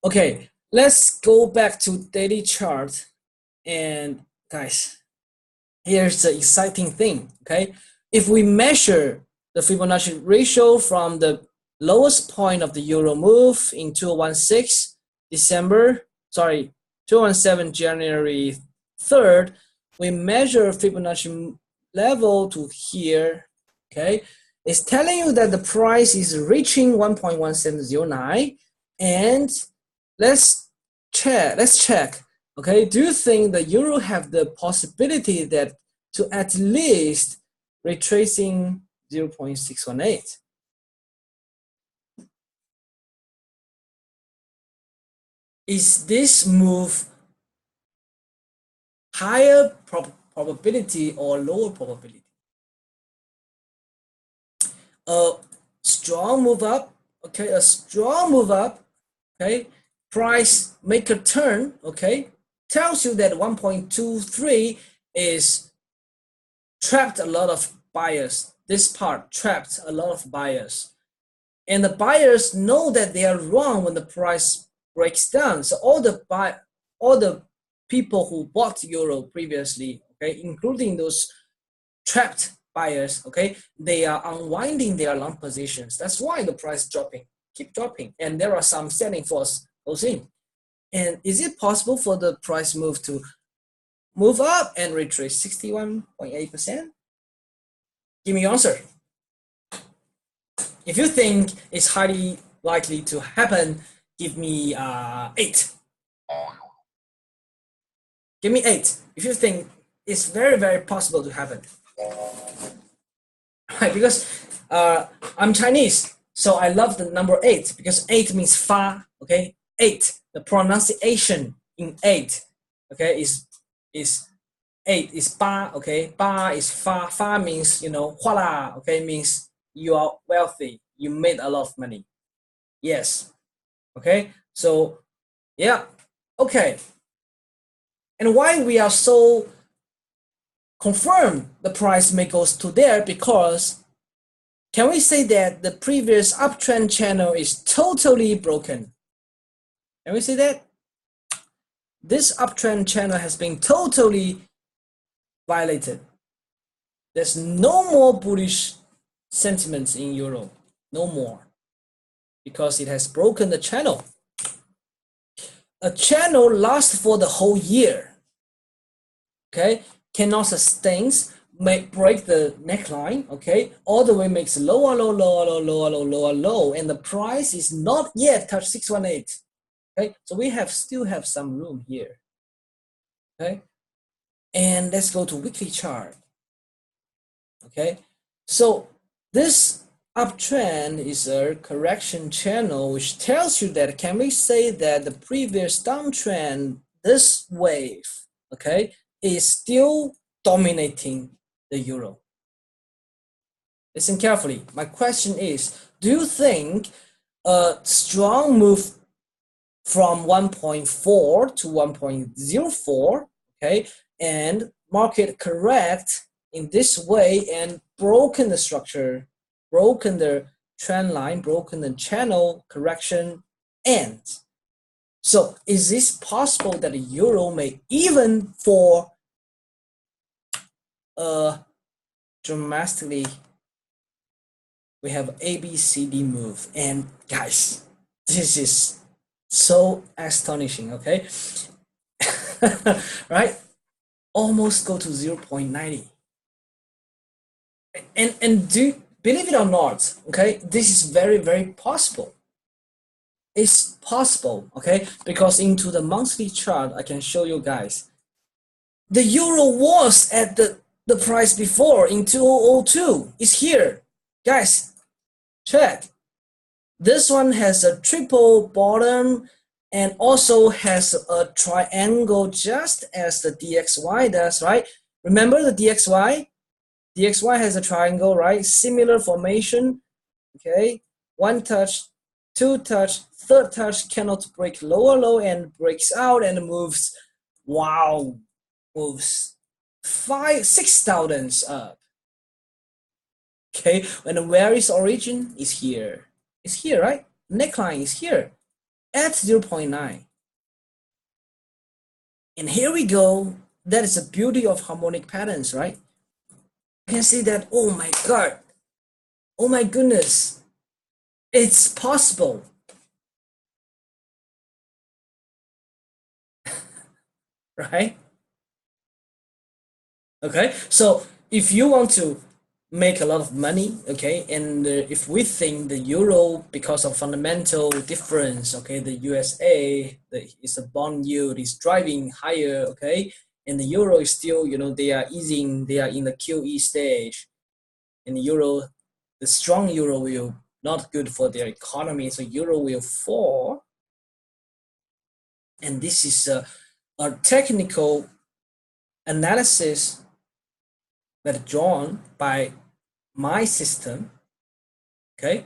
？Okay, let's go back to daily chart, and guys, here's the exciting thing. Okay, if we measure the Fibonacci ratio from the lowest point of the euro move in 2016 2017 January 3rd, we measure Fibonacci level to here. Okay, it's telling you that the price is reaching 1.1709, and let's check. Okay, do you think the euro have the possibility that to at least retracing 0.618? Is this move higher probability or lower probability? a strong move up, okay, a strong move up, okay, price make a turn, okay, tells you that 1.23 is trapped a lot of buyers. This part trapped a lot of buyers. And the buyers know that they are wrong when the price breaks down. So all the people who bought euro previously, okay, including those trapped buyers, okay, they are unwinding their long positions. That's why the price keep dropping, and there are some selling force goes in. And is it possible for the price to move up and retrace 61.8%? Give me your answer. If you think it's highly likely to happen, give me 8. Give me 8. If you think it's very, very possible to happen. Right? Because I'm Chinese, so I love the number 8 because 8 means fa, okay? 8. The pronunciation in 8, okay, is 8 is ba, okay? Ba is fa. Fa means, huala, okay, means you are wealthy. You made a lot of money. Yes. Okay. So, yeah. Okay. And why we are so confirmed the price may goes to there, because can we say that the previous uptrend channel is totally broken? Can we say that? This uptrend channel has been totally violated. There's no more bullish sentiments in euro. No more. Because it has broken the channel. A channel lasts for the whole year. Okay, cannot sustain, break the neckline. Okay, all the way makes lower low, lower low, lower low, lower low, and the price is not yet touched 618. Okay, so we still have some room here. Okay, and let's go to weekly chart. Okay, so this uptrend is a correction channel, which tells you that, can we say that the previous downtrend, this wave, okay, is still dominating the euro? Listen carefully. My question is, do you think a strong move from 1.4 to 1.04, okay, and market correct in this way and broken the structure, broken the trend line, broken the channel correction ends? So is this possible that the euro may even fall dramatically? We have ABCD move, and guys, this is so astonishing, okay? Right? Almost go to 0.90. And believe it or not, okay, this is very, very possible. It's possible, okay, because into the monthly chart, I can show you guys. The euro was at the price before in 2002. It's here. Guys, check. This one has a triple bottom and also has a triangle, just as the DXY does, right? Remember the DXY? DXY has a triangle, right? Similar formation, okay? One touch, two touch, third touch cannot break lower low and breaks out and moves, wow, moves 6,000 up. Okay, and where is origin? Is here. It's here, right? Neckline is here at 0.9. And here we go. That is the beauty of harmonic patterns, right? You can see that, oh my God, oh my goodness, it's possible. Right? Okay, so if you want to make a lot of money, okay, and if we think the euro, because of fundamental difference, okay, the USA is a bond yield is driving higher, okay, and the euro is still, they are in the QE stage, and the euro, the strong euro will not good for their economy, so euro will fall. And this is a technical analysis that drawn by my system, okay,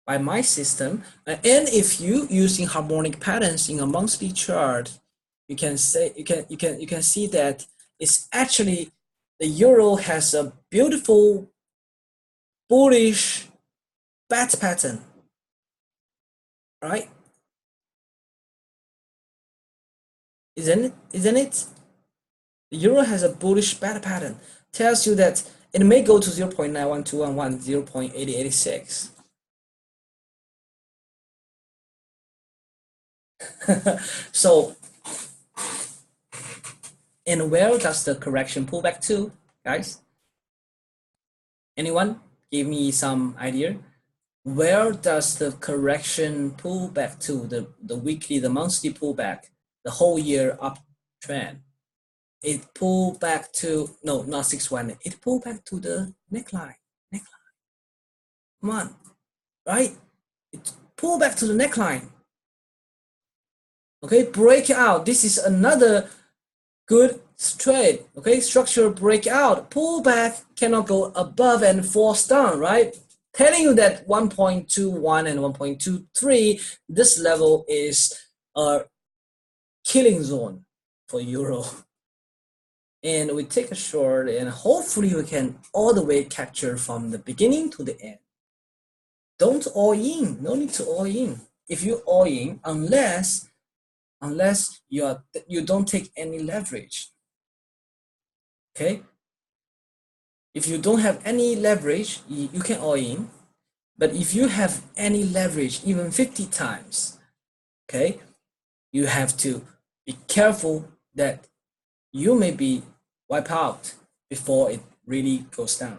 by my system. And if you using harmonic patterns in a monthly chart, you can see that it's actually the euro has a beautiful bullish bat pattern, right? Isn't it? The euro has a bullish bat pattern. Tells you that it may go to 0.91211, 0.8086. So, and where does the correction pull back to, guys? Anyone give me some idea? Where does the correction pull back to? The weekly, the monthly pullback, the whole year uptrend. It pulled back to, no, not 618. It pulled back to the neckline. Come on, right? It pulled back to the neckline. Okay, break out. This is another good trade. Okay, structural breakout. Pullback cannot go above and force down, right? Telling you that 1.21 and 1.23, this level is a killing zone for euro. And we take a short, and hopefully we can all the way capture from the beginning to the end. Don't all in. No need to all in. If you all in, unless you don't take any leverage. Okay. If you don't have any leverage, you can all in. But if you have any leverage, even 50 times, okay, you have to be careful that you may be wiped out before it really goes down.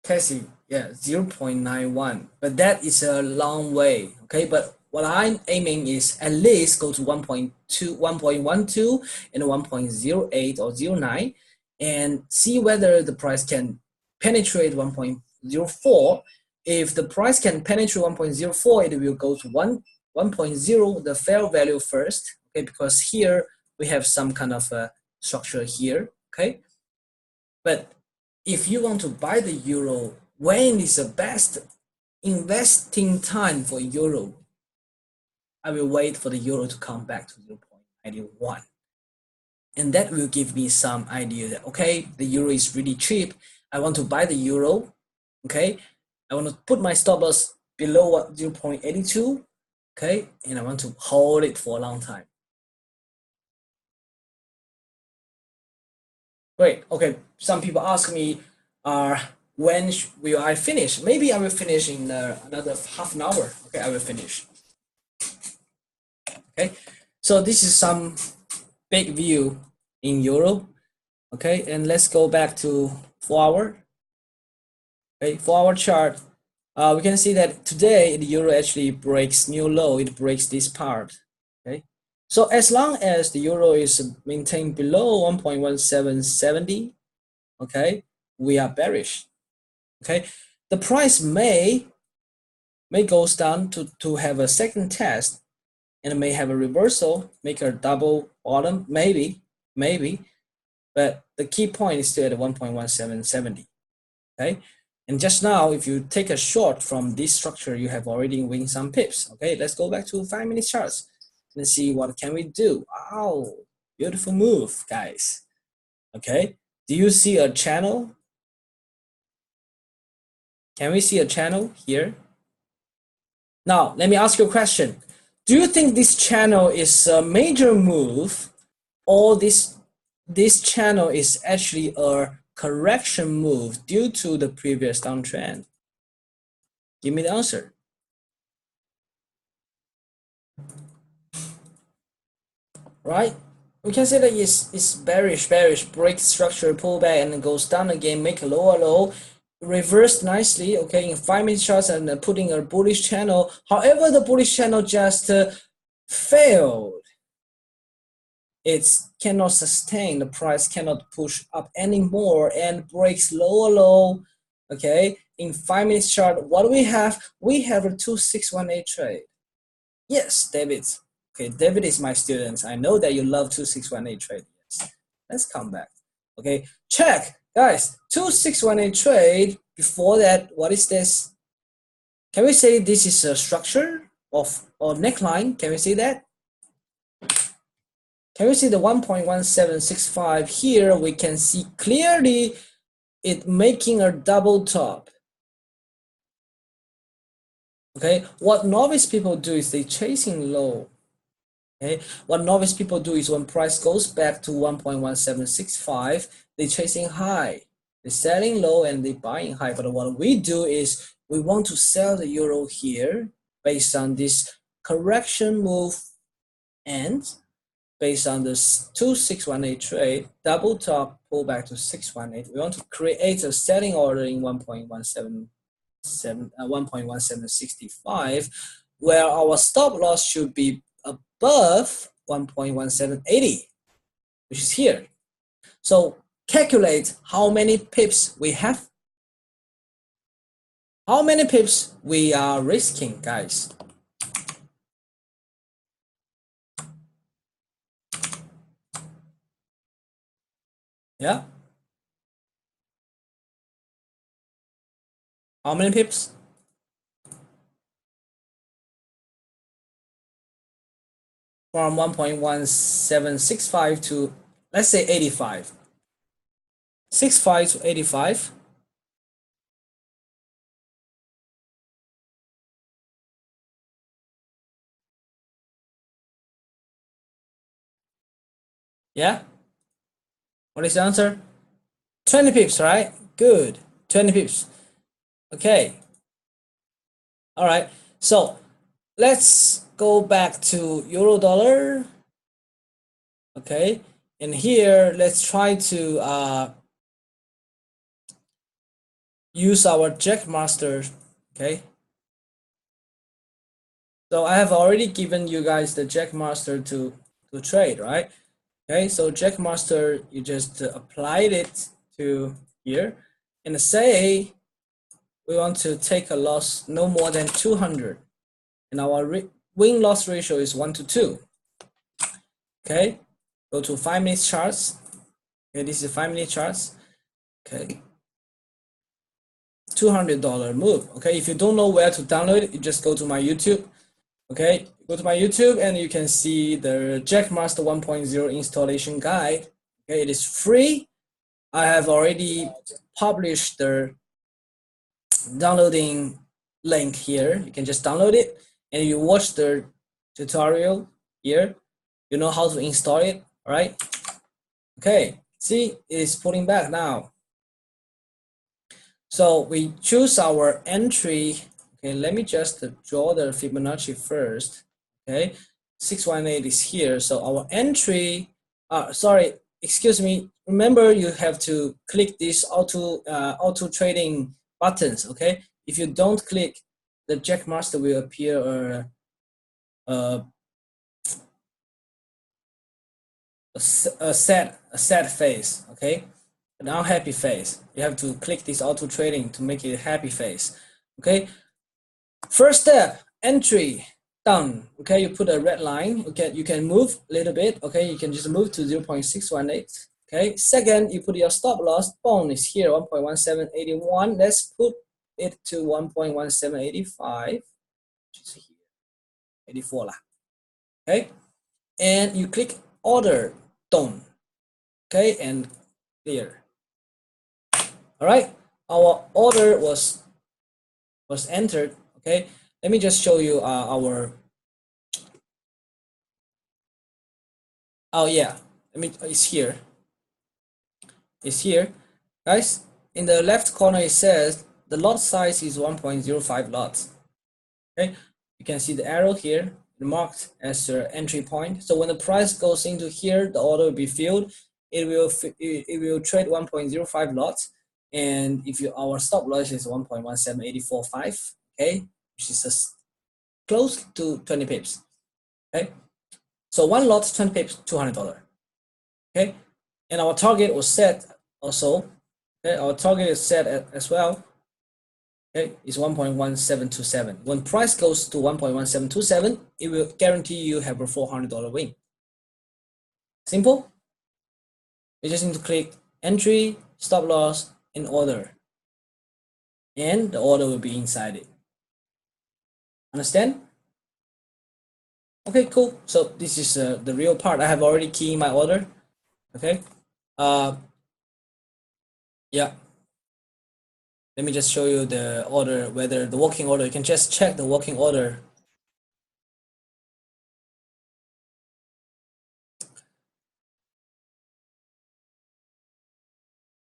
Cassie, yeah, 0.91, but that is a long way, okay? But what I'm aiming is at least go to 1.2, 1.12 and 1.08 or 09 and see whether the price can penetrate 1.04. If the price can penetrate 1.04, it will go to 1.0, the fair value first, okay? Because here we have some kind of a structure here, okay? But if you want to buy the euro, when is the best investing time for euro? I will wait for the euro to come back to 0.91. And that will give me some idea that, okay, the euro is really cheap. I want to buy the euro, okay? I want to put my stop loss below 0.82, okay? And I want to hold it for a long time. Great, okay. Some people ask me, when will I finish? Maybe I will finish in another half an hour. Okay, I will finish. Okay, so this is some big view in euro. Okay, and let's go back to 4 hour. Okay, 4 hour chart. We can see that today the euro actually breaks new low. It breaks this part. Okay, so as long as the euro is maintained below 1.1770, okay, we are bearish. Okay, the price may goes down to have a second test and may have a reversal, make a double bottom, maybe, but the key point is still at 1.1770. Okay, and just now, if you take a short from this structure, you have already win some pips. Okay, let's go back to 5-minute charts and see what can we do. Wow, beautiful move, guys. Okay, do you see a channel? Can we see a channel here? Now, let me ask you a question. Do you think this channel is a major move, or this channel is actually a correction move due to the previous downtrend? Give me the answer. Right? We can say that it's bearish, break structure, pull back, and then goes down again, make a lower low, reversed nicely, okay, in 5-minute charts, and putting a bullish channel. However, the bullish channel just failed. It cannot sustain, the price cannot push up anymore and breaks lower low. Okay, in 5-minute chart, what do we have? We have a 2618 trade. Yes, David. Okay, David is my student. I know that you love 2618 trade. Yes. Let's come back. Okay, check Guys, 2618 trade, before that, what is this? Can we say this is a structure of or neckline? Can we see that? Can we see the 1.1765 here? We can see clearly it making a double top. Okay, what novice people do is they chasing low. Okay, what novice people do is when price goes back to 1.1765, they chasing high. They're selling low and they're buying high. But what we do is we want to sell the euro here based on this correction move and based on this 2618 trade, double top, pull back to 618. We want to create a selling order in 1.1765, where our stop loss should be above 1.1780, which is here. So calculate how many pips we have. How many pips we are risking, guys? Yeah. How many pips? From 1.1765 to, let's say, 85. 65 to 85. Yeah? What is the answer? 20 pips, right? Good. 20 pips. Okay. All right. So let's go back to euro dollar. Okay. And here, let's try to use our Jack Master. Okay. So I have already given you guys the Jack Master to trade, right? Okay. So Jack Master, you just applied it to here and say we want to take a loss no more than 200. And our win-loss ratio is 1 to 2. Okay, go to 5-minute charts. Okay, this is 5-minute charts. Okay, $200 move. Okay, if you don't know where to download it, you just go to my YouTube. Okay, go to my YouTube and you can see the Jackmaster 1.0 installation guide. Okay, it is free. I have already published the downloading link here. You can just download it and you watch the tutorial here. You know how to install it, all right? Okay, see, it is pulling back now. So we choose our entry. Okay, let me just draw the Fibonacci first. Okay, 618 is here. So our entry, sorry, excuse me. Remember, you have to click these auto trading buttons. Okay, if you don't click, the Jackmaster will appear a sad face. Okay, an unhappy face. You have to click this auto trading to make it a happy face. Okay, first step, entry done. Okay, you put a red line. Okay, you can move a little bit. Okay, you can just move to 0.618. Okay, second, you put your stop loss. Boom, is here 1.1781. Let's put it to 1.1785, which is here 84 lah. Okay, and you click order done. Okay, and clear. All right, our order was entered. Okay, let me just show you our. Oh yeah, let me. It's here. It's here, guys. In the left corner, it says the lot size is 1.05 lots. Okay, you can see the arrow here marked as the entry point. So when the price goes into here, the order will be filled. It will trade 1.05 lots. And if our stop loss is 1.17845, okay, which is close to 20 pips. Okay, so one lot 20 pips, $200. Okay, and our target was set also. Okay, our target is set as well. Okay, it's 1.1727. When price goes to 1.1727, it will guarantee you have a $400 win. Simple. You just need to click entry, stop loss in order, and the order will be inside it. Understand? Okay, cool. So this is the real part. I have already keyed my order. Okay. Yeah. Let me just show you the order, whether the working order. You can just check the working order.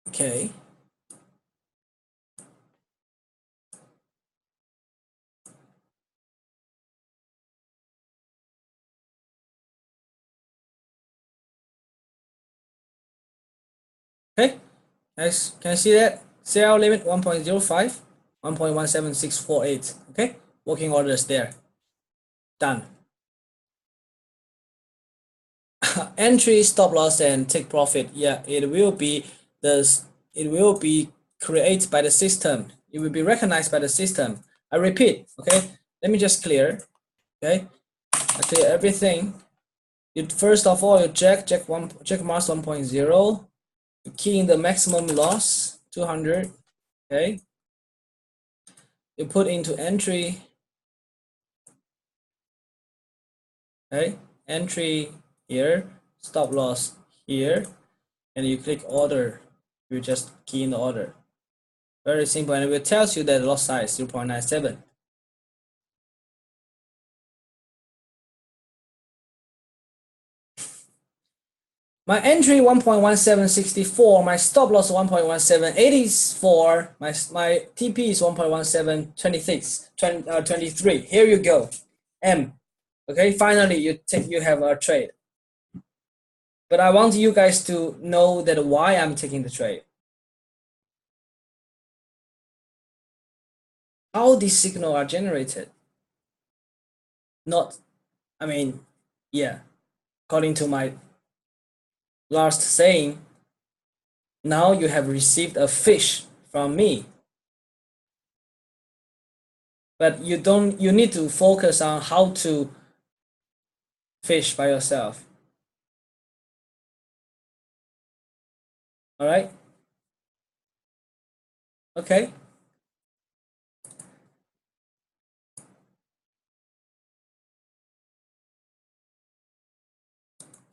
Okay. Okay. Guys, can you see that? Sell limit 1.05, 1.17648. Okay. Working order is there. Done. Entry, stop loss, and take profit. Yeah, it will be created by the system. It will be recognized by the system. I repeat. Okay. Let me just clear. Okay. I clear everything. First of all, you check mask 1.0. You key in the maximum loss 200. Okay. You put into entry. Okay. Entry here. Stop loss here, and you click order. You just key in the order. Very simple, and it will tell you that the lot size 0.97. My entry 1.1764, my stop loss 1.1784, my TP is 1.1726, 23. Here you go. M. Okay, finally you have a trade. But I want you guys to know that why I'm taking the trade. How these signals are generated. According to my last saying, now you have received a fish from me. But you need to focus on how to fish by yourself. All right? Okay.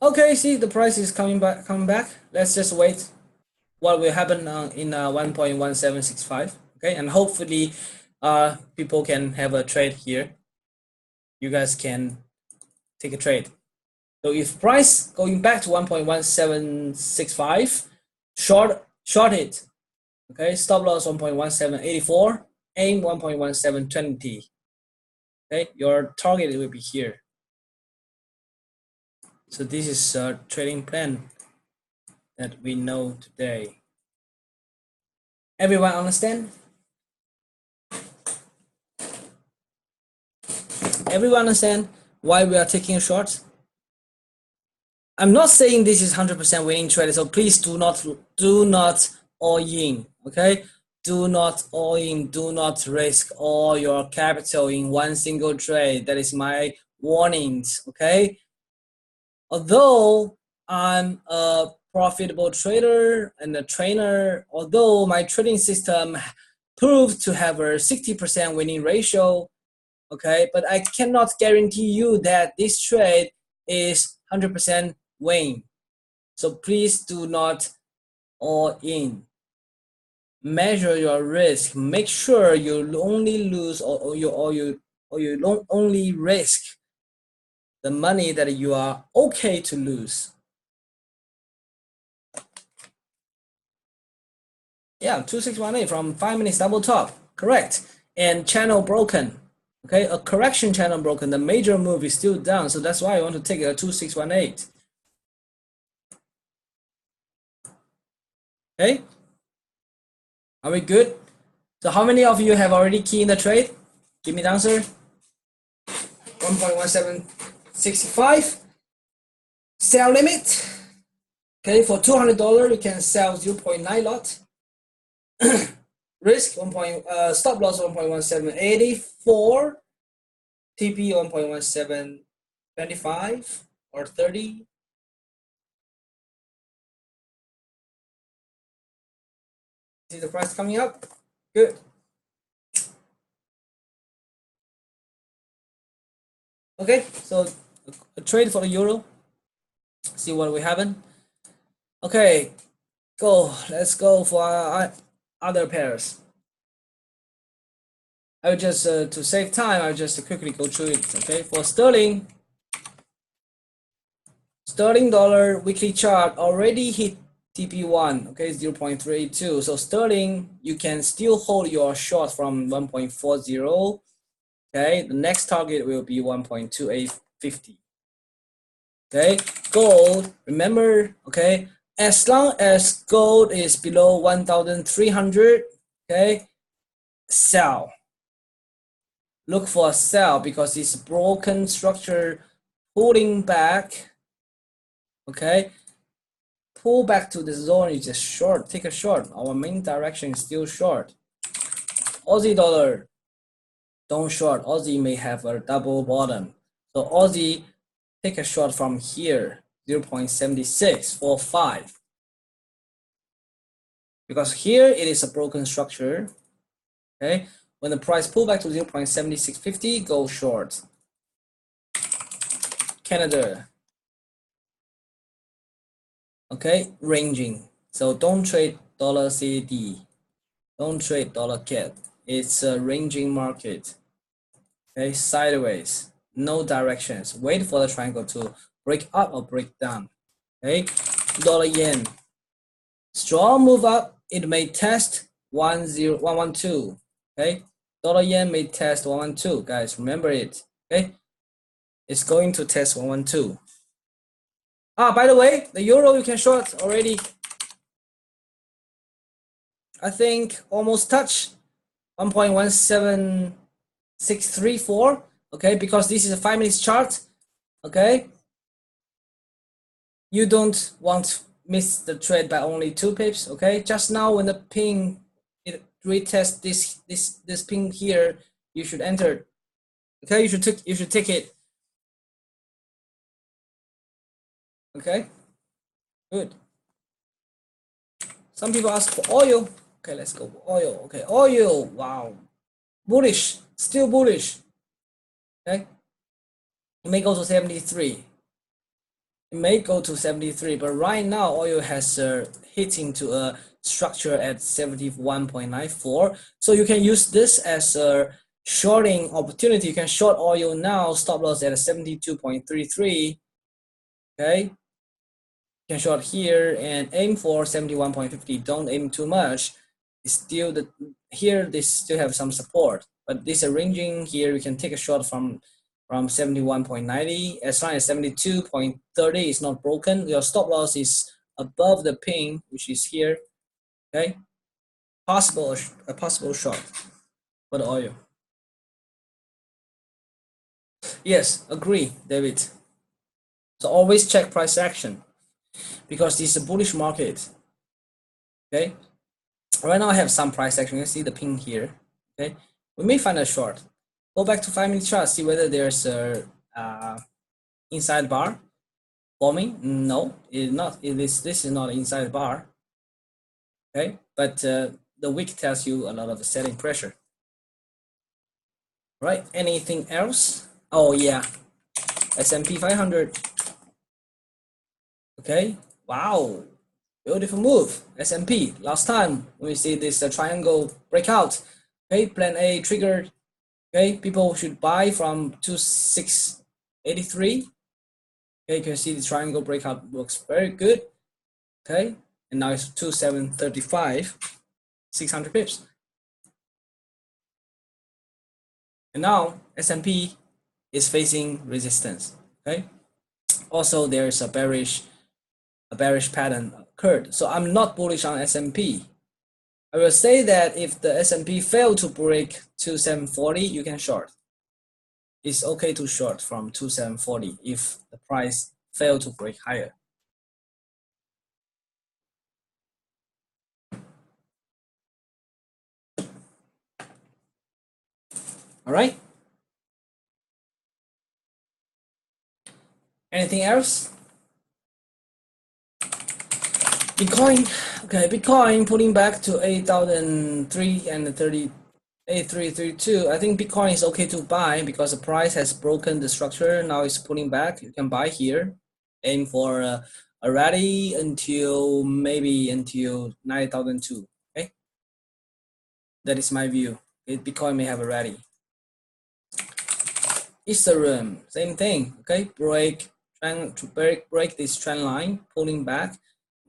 Okay, see the price is coming back. Let's just wait what will happen in 1.1765. Okay, and hopefully people can have a trade here. You guys can take a trade. So if price going back to 1.1765, short it. Okay, stop loss 1.1784, aim 1.1720. Okay, your target will be here. So this is a trading plan that we know today. Everyone understand? Everyone understand why we are taking a short? I'm not saying this is 100% winning trade, so please do not all in, okay? Do not all in, do not risk all your capital in one single trade. That is my warnings, okay? Although I'm a profitable trader and a trainer, although my trading system proved to have a 60% winning ratio, okay, but I cannot guarantee you that this trade is 100% win. So please do not all in. Measure your risk. Make sure you only lose or you don't only risk the money that you are okay to lose. Yeah, 2618 from 5 minutes double top, correct. And channel broken. Okay, a correction channel broken. The major move is still down, so that's why I want to take a 2618. Okay, are we good? So how many of you have already keyed in the trade? Give me the answer. 1.1765. Sell limit. Okay, for $200 you can sell 0.9 lot. Risk stop loss 1.1784. TP 1.1725 or 30. See the price coming up? Good. Okay, so a trade for the euro. See what we happen. Okay, let's go for other pairs. I will just to save time, I'll just quickly go through it. Okay, for sterling dollar weekly chart already hit TP1, okay, 0.32. So sterling, you can still hold your short from 1.40. Okay, the next target will be 1.2850. Okay, gold, remember, okay, as long as gold is below 1,300, okay, sell. Look for a sell because it's broken structure pulling back. Okay, pull back to the zone is just short, take a short. Our main direction is still short. Aussie dollar, don't short. Aussie may have a double bottom. So Aussie, take a short from here, 0.7645. Because here it is a broken structure. Okay, when the price pull back to 0.7650, go short. Canada. Okay, ranging. So don't trade dollar CAD. Don't trade dollar CAD. It's a ranging market. Okay, sideways, no directions. Wait for the triangle to break up or break down. Okay, dollar yen. Strong move up. It may test 112. Okay, dollar yen may test 112. Guys, remember it. Okay, it's going to test 112. Ah, by the way, the euro you can short already. I think almost touch 1.17634. Okay, because this is a 5 minutes chart. Okay, you don't want to miss the trade by only 2 pips. Okay, just now when the ping it retest this ping here, you should enter. Okay, you should take it. Okay, good. Some people ask for oil. Okay, let's go for oil. Okay, oil. Wow, bullish, still bullish. Okay, it may go to 73. It may go to 73, but right now oil has hitting to a structure at 71.94. So you can use this as a shorting opportunity. You can short oil now, stop loss at 72.33. Okay, you can short here and aim for 71.50. Don't aim too much. It's still here they still have some support, but this arranging here you can take a short from 71.90. As long as 72.30 is not broken, your stop loss is above the ping, which is here. Okay, a possible short for the oil. Yes, agree, David. So always check price action because this is a bullish market. Okay, right now I have some price action. You see the ping here. Okay, we may find a short. Go back to 5 minute chart, see whether there's a inside bar forming. No, it is not. This is not inside bar. Okay, but the wick tells you a lot of selling pressure. Right? Anything else? Oh yeah, S&P 500. Okay. Wow, beautiful move. S&P. Last time we see this triangle breakout. Okay, plan A triggered. Okay, people should buy from 2683. Okay, you can see the triangle breakout looks very good. Okay, and now it's 2735, 600 pips. And now S&P is facing resistance. Okay, also there's a bearish pattern occurred. So I'm not bullish on S&P. I will say that if the S&P fail to break 2740, you can short. It's okay to short from 2740 if the price fail to break higher. All right. Anything else? Bitcoin, okay, Bitcoin pulling back to 8,003 and 38,332. I think Bitcoin is okay to buy because the price has broken the structure. Now it's pulling back. You can buy here. Aim for a rally until maybe until 9,002. Okay, that is my view. Bitcoin may have a rally. Ethereum, same thing. Okay, break this trend line, pulling back.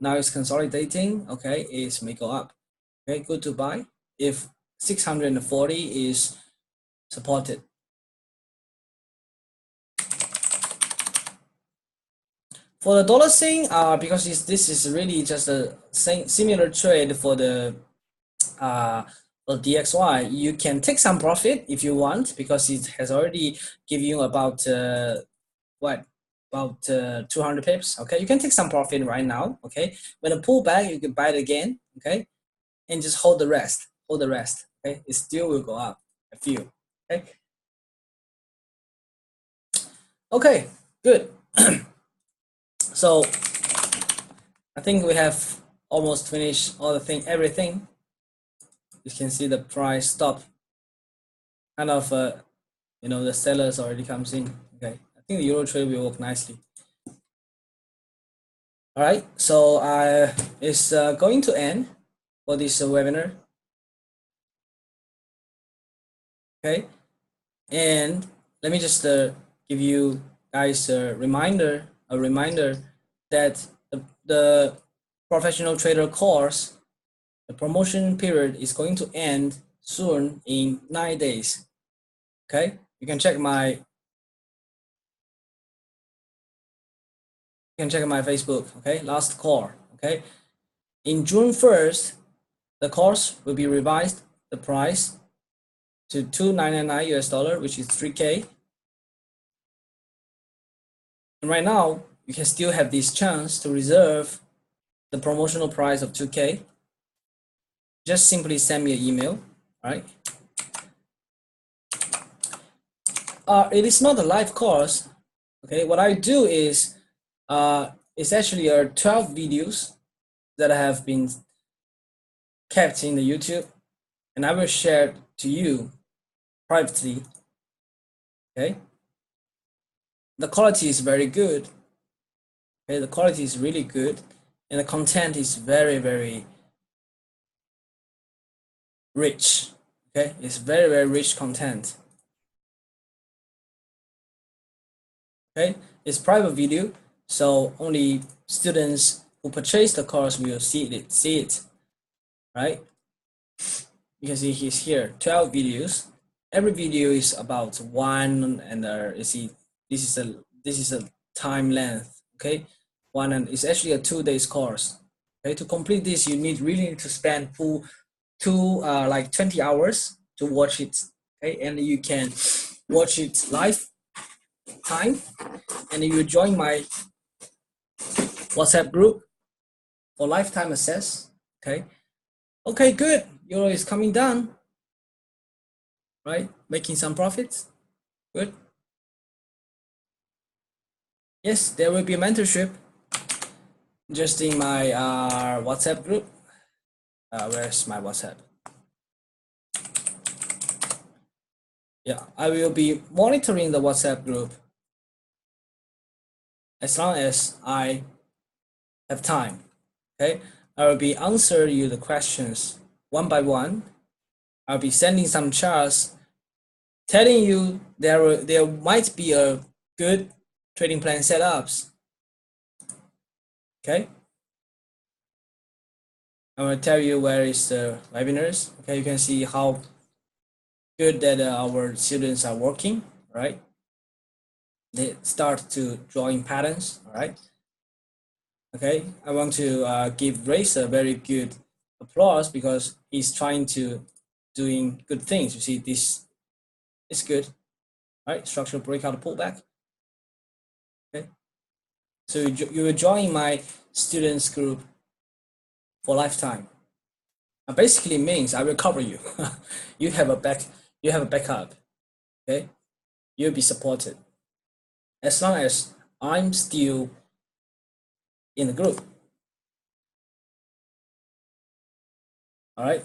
Now it's consolidating. Okay, it may go up. Okay, good to buy if 640 is supported. For the dollar thing, because this is really just a similar trade for the DXY, you can take some profit if you want because it has already given you about about 200 pips. Okay, you can take some profit right now. Okay, when it pull back, you can buy it again. Okay, and just hold the rest. Hold the rest. Okay, it still will go up a few. Okay. Okay, good. So I think we have almost finished all the everything. You can see the price stop. Kind of, you know, the sellers already comes in. Okay, I think the Euro trade will work nicely. All right, so it's going to end for this webinar. Okay, and let me just give you guys a reminder that the professional trader course, the promotion period is going to end soon in 9 days. Okay, you can check my Facebook. Okay, last call. Okay, in June 1st, the course will be revised the price to $2,999 US, which is 3K. And right now, you can still have this chance to reserve the promotional price of 2K. Just simply send me an email, right? It is not a live course. Okay, what I do is it's actually 12 videos that have been kept in the YouTube, and I will share to you privately. Okay, the quality is very good. Okay, the quality is really good, and the content is very, very rich. Okay, it's very, very rich content. Okay, it's private video, so only students who purchase the course will see it, right? You can see he's here, 12 videos. Every video is about one, and you see this is a time length. Okay, one, and it's actually a 2 days course. Okay, to complete this, you really need to spend full like 20 hours to watch it. Okay, and you can watch it live time, and you join my WhatsApp group for lifetime access. Okay, okay, good. Euro is coming down, right? Making some profits. Good. Yes, there will be a mentorship just in my WhatsApp group. Where's my WhatsApp? Yeah, I will be monitoring the WhatsApp group as long as I have time. Okay, I will be answering you the questions one by one. I'll be sending some charts telling you there might be a good trading plan setups. Okay, I will tell you where is the webinars. Okay, you can see how good that our students are working, right? They start to drawing patterns, all right? Okay, I want to give Race a very good applause because he's trying to doing good things. You see, this is good, right? Structural breakout pullback. Okay, so you will join my students group for lifetime. It basically means I will cover you. You have a backup. Okay, you'll be supported as long as I'm still in the group. All right,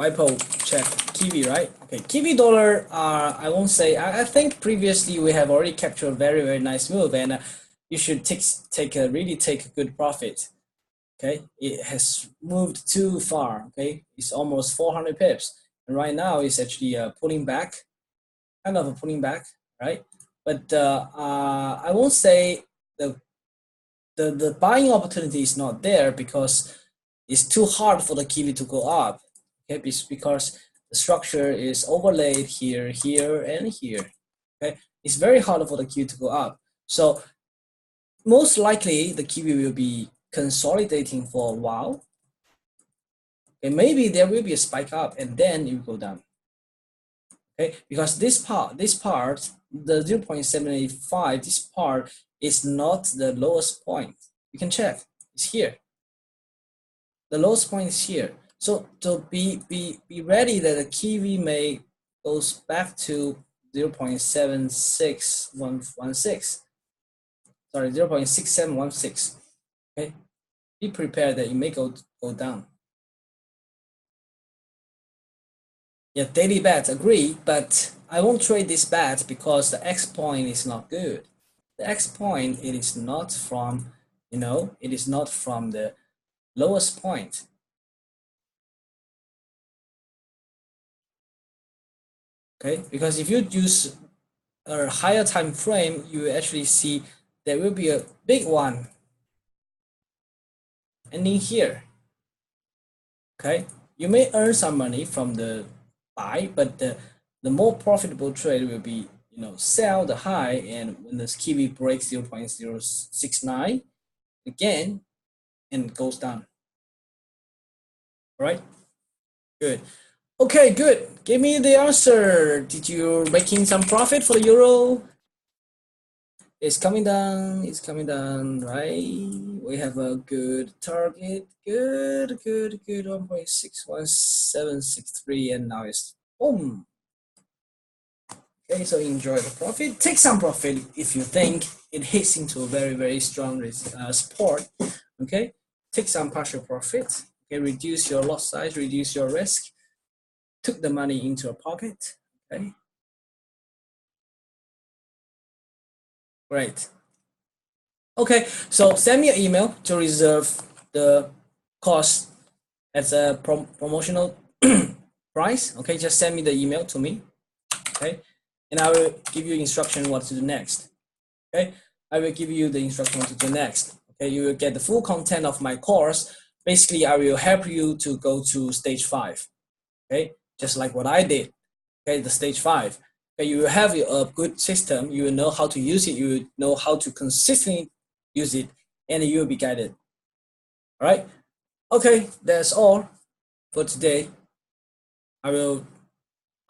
WIPO check Kiwi, right? Okay, Kiwi dollar. I won't say. I think previously we have already captured a very nice move, and you should take a good profit. Okay, it has moved too far. Okay, it's almost 400 pips, and right now it's actually pulling back, kind of a pulling back, right? But I won't say the buying opportunity is not there because it's too hard for the Kiwi to go up. Okay, because the structure is overlaid here, here, and here. Okay, it's very hard for the Kiwi to go up. So most likely the Kiwi will be consolidating for a while. Okay, maybe there will be a spike up and then it will go down. Okay, because this part, the 0.785, this part is not the lowest point. You can check. It's here. The lowest point is here. So to be ready that the Kiwi may goes back to 0.7616. Sorry, 0.6716. Okay, be prepared that it may go down. Yeah, daily bet, agree, but I won't trade this bet because the X point is not good. The X point, it is not from, it is not from the lowest point. Okay, because if you use a higher time frame, you actually see there will be a big one ending here. Okay, you may earn some money from the buy, but the more profitable trade will be, sell the high, and when the Kiwi breaks 0.069 again and goes down. All right, good. Okay, good. Give me the answer. Did you making some profit for the euro? It's coming down. It's coming down, right? We have a good target. Good. 1.61763, and now it's boom. Okay, so enjoy the profit. Take some profit if you think it hits into a very strong support. Okay, take some partial profit. Okay, reduce your lot size, reduce your risk. Took the money into a pocket. Okay, great. Okay, so send me an email to reserve the cost as a promotional price. Okay, just send me the email to me. Okay, and I will give you instruction what to do next. Okay, I will give you the instruction what to do next. Okay, you will get the full content of my course. Basically, I will help you to go to stage 5. Okay, just like what I did. Okay, the stage 5. Okay, you will have a good system. You will know how to use it. You will know how to consistently use it, and you will be guided. All right. Okay, that's all for today. I will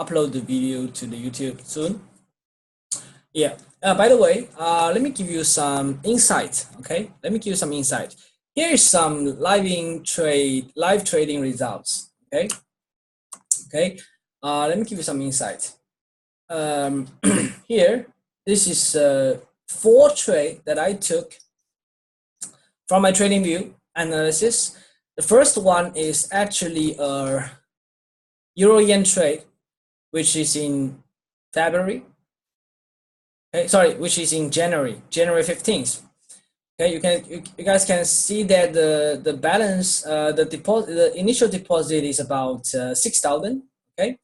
upload the video to the YouTube soon. Yeah. By the way, let me give you some insight. Okay, let me give you some insight. Here is some live trading results. Okay. Okay. Let me give you some insight. Here, this is 4 trade that I took from my trading view analysis. The first one is actually a Euro Yen trade, which is in February. Okay, sorry, which is in January 15th. Okay, you guys can see that the balance, the initial deposit is about 6,000. Okay,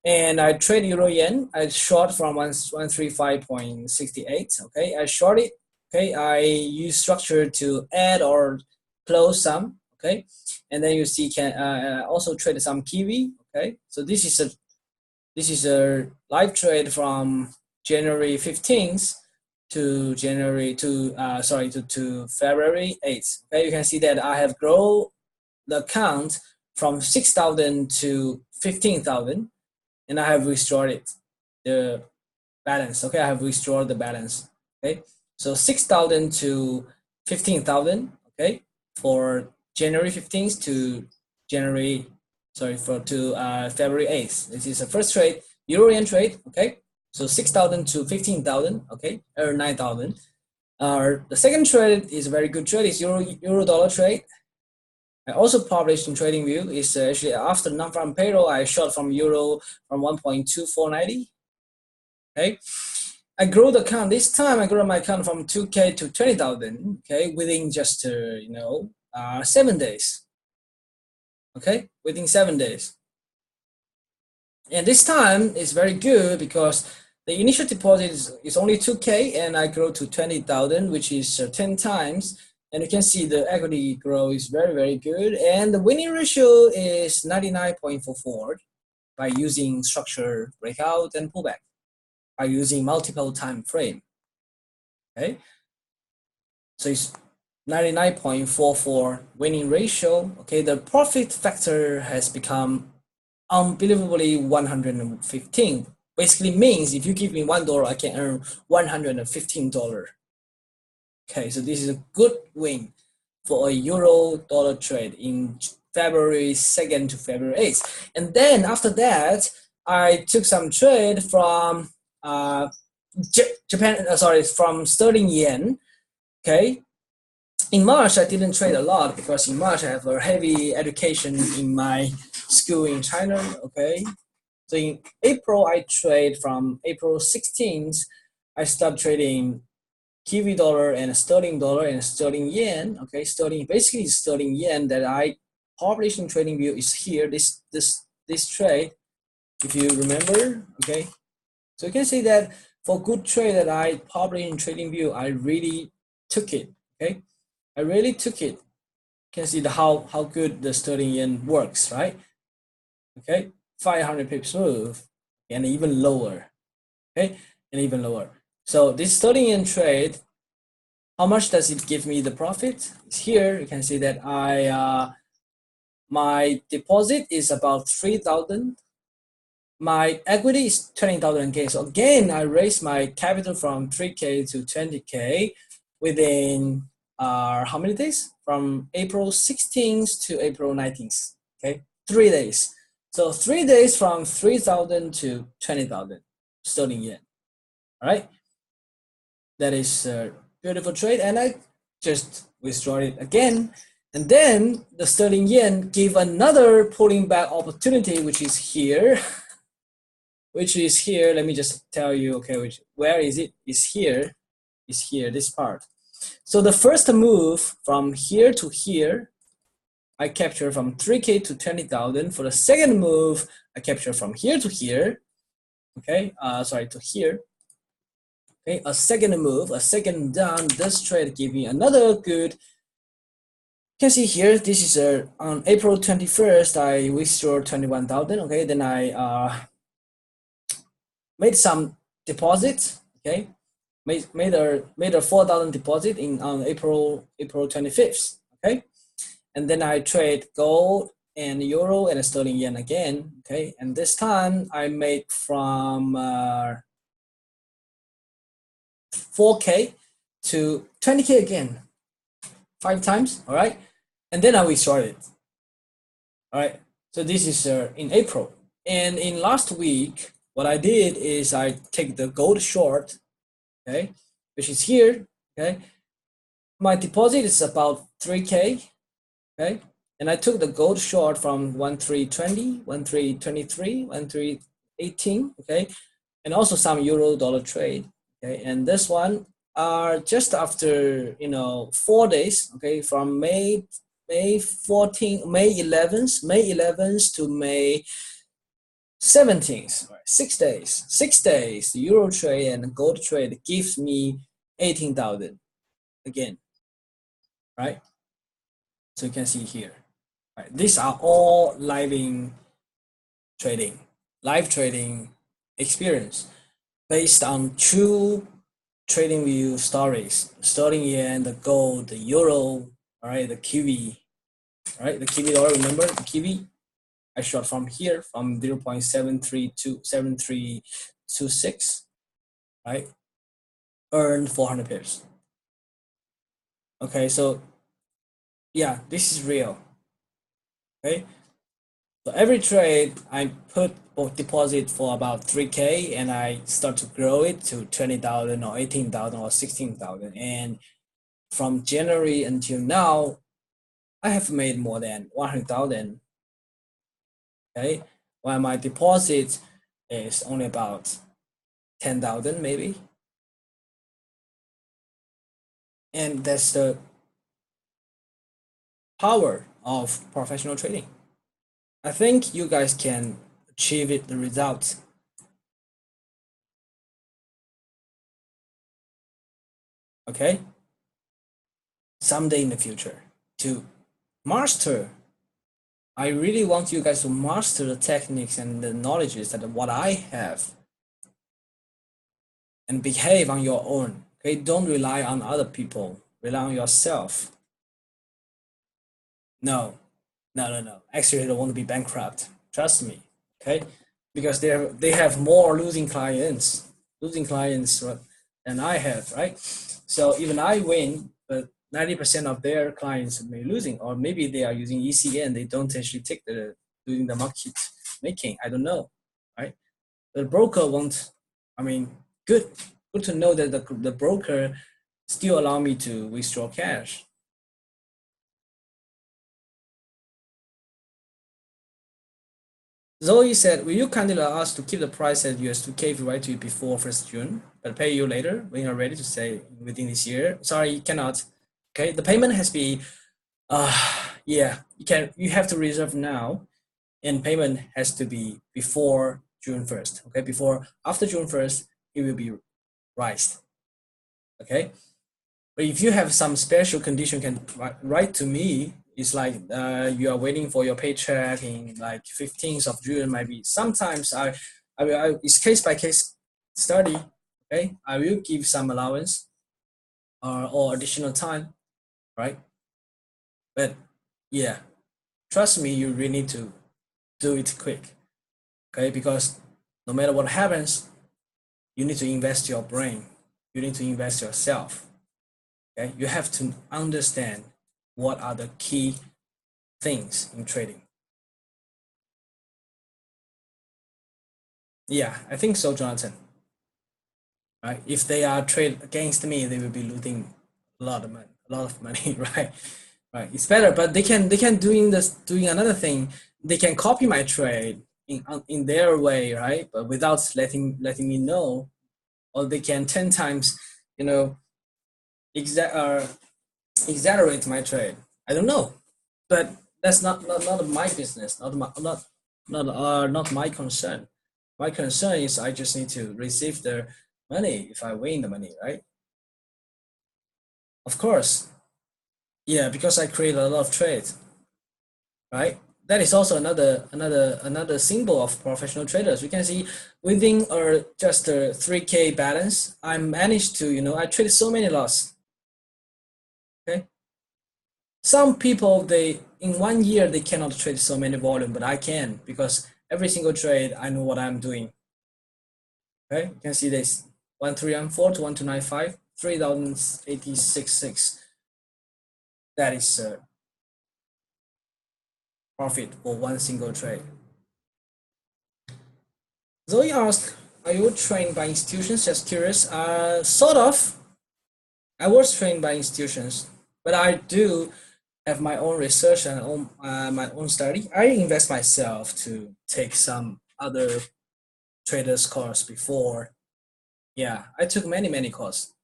and I trade Euro Yen. I short from 135.68. Okay, I short it. Okay, I use structure to add or close some. Okay, and then you see can also trade some Kiwi. Okay, so this is a live trade from January 15th to February 8th. Okay, you can see that I have grown the account from 6,000 to 15,000, and I have restored the balance. Okay, I have restored the balance. Okay, so 6,000 to 15,000. Okay, for January 15th to February 8th. This is the first trade, Euro Yen trade. Okay, so 6,000 to 15,000. Okay, or 9,000. The second trade is a very good trade. It's Euro dollar trade. I also published in TradingView is actually after non-farm payroll, I short from euro from 1.2490. Okay, I grew the account. This time I grew my account from 2K to 20,000. Okay, within just 7 days. Okay, within 7 days. And this time is very good because the initial deposit is only 2K and I grow to 20,000, which is 10 times. And you can see the equity growth is very, very good. And the winning ratio is 99.44 by using structure breakout and pullback, by using multiple time frame. Okay, so it's 99.44 winning ratio. Okay, the profit factor has become unbelievably 115. Basically means if you give me $1, I can earn $115. Okay, so this is a good win for a euro dollar trade in February 2nd to February 8th. And then after that, I took some trade from from sterling yen. Okay, in March I didn't trade a lot because in March I have a heavy education in my school in China. Okay, so in April I trade from April 16th. I start trading Kiwi dollar and sterling yen. Okay, basically sterling yen that I published in TradingView is here. This trade, if you remember. Okay, so you can see that for good trade that I published in TradingView, I really took it. Okay, I really took it. You can see how good the sterling yen works, right? Okay, 500 pips move and even lower. Okay, and even lower. So this sterling yen trade, how much does it give me the profit? It's here. You can see that my deposit is about 3,000. My equity is 20,000K. So again, I raised my capital from 3K to 20K within how many days? From April 16th to April 19th. Okay, 3 days. So 3 days from 3,000 to 20,000 sterling yen. All right, that is a beautiful trade, and I just withdraw it again. And then the sterling yen gave another pulling back opportunity, which is here. Which is here. Let me just tell you. Okay, where is it? Is here. Is here. This part. So the first move from here to here, I capture from 3K to 20,000. For the second move, I capture from here to here. Okay, to here. Okay, a second move, a second down. This trade give me another good. You can see here, this is on April 21st, I withdrew 21,000. Okay, then I made some deposits. Okay, made a 4,000 deposit on April 25th. Okay, and then I trade gold and euro and sterling yen again. Okay, and this time I made from 4K to 20K again, 5 times. All right, and then I withdraw it. All right, so this is in April. And in last week, what I did is I take the gold short, okay, which is here. Okay, my deposit is about 3K. Okay, and I took the gold short from 1320, 1323, 1318. Okay, and also some euro dollar trade. Okay, and this one are just after 4 days. Okay, from May 14th, May 11th to May 17th. Right, 6 days. 6 days. The euro trade and gold trade gives me 18,000 again. Right. So you can see here. Right, these are all live trading experience based on true TradingView stories. Sterling yen, the gold, the euro, all right, the Kiwi, all right, the Kiwi dollar. Remember the Kiwi? I shot from here from 0.73 to 7326, right? Earned 400 pips. Okay, so yeah, this is real. Okay, so every trade I put deposit for about 3K and I start to grow it to 20,000 or 18,000 or 16,000. And from January until now, I have made more than 100,000. Okay, while my deposit is only about 10,000 maybe. And that's the power of professional trading. I think you guys can achieve it, the results. Okay, someday in the future, to master. I really want you guys to master the techniques and the knowledges that what I have, and behave on your own. Okay, don't rely on other people. Rely on yourself. No, no. Actually, I don't want to be bankrupt. Trust me. Okay, because they have more losing clients than I have, right? So even I win, but 90% of their clients may losing, or maybe they are using ECN. They don't actually take the doing the market making. I don't know, right? The broker won't. I mean, good to know that the broker still allow me to withdraw cash. Zoe said, will you kindly allow us to keep the price at US2K if we write to you before 1st June, but pay you later when you're ready to say within this year? Sorry, cannot. Okay, the payment has to be, yeah, you have to reserve now, and payment has to be before June 1st. Okay, after June 1st, it will be raised. Okay, but if you have some special condition, can write to me. It's like you are waiting for your paycheck in like 15th of June. Might be sometimes it's case by case study. Okay, I will give some allowance or additional time, right? But yeah, trust me, you really need to do it quick. Okay, because no matter what happens, you need to invest your brain. You need to invest yourself. Okay, you have to understand what are the key things in trading. Yeah, I think so, Jonathan. Right? If they are trade against me, they will be losing a lot of money, right? Right. It's better, but they can doing another thing. They can copy my trade in their way, right? But without letting me know, or they can 10 times, exaggerate my trade. I don't know, but that's not my business, not my concern. My concern is I just need to receive the money if I win the money, right? Of course, yeah, because I create a lot of trades, right? That is also another symbol of professional traders. You can see within just a 3K balance, I managed to I traded so many lots. Okay, some people in 1 year they cannot trade so many volume, but I can because every single trade I know what I'm doing. Okay, you can see this 1314 to 1295, 3,086.6. That is profit for one single trade. Zoe asked, are you trained by institutions? Just curious. Sort of. I was trained by institutions, but I do have my own research and my own study. I invest myself to take some other traders course before. Yeah, I took many courses.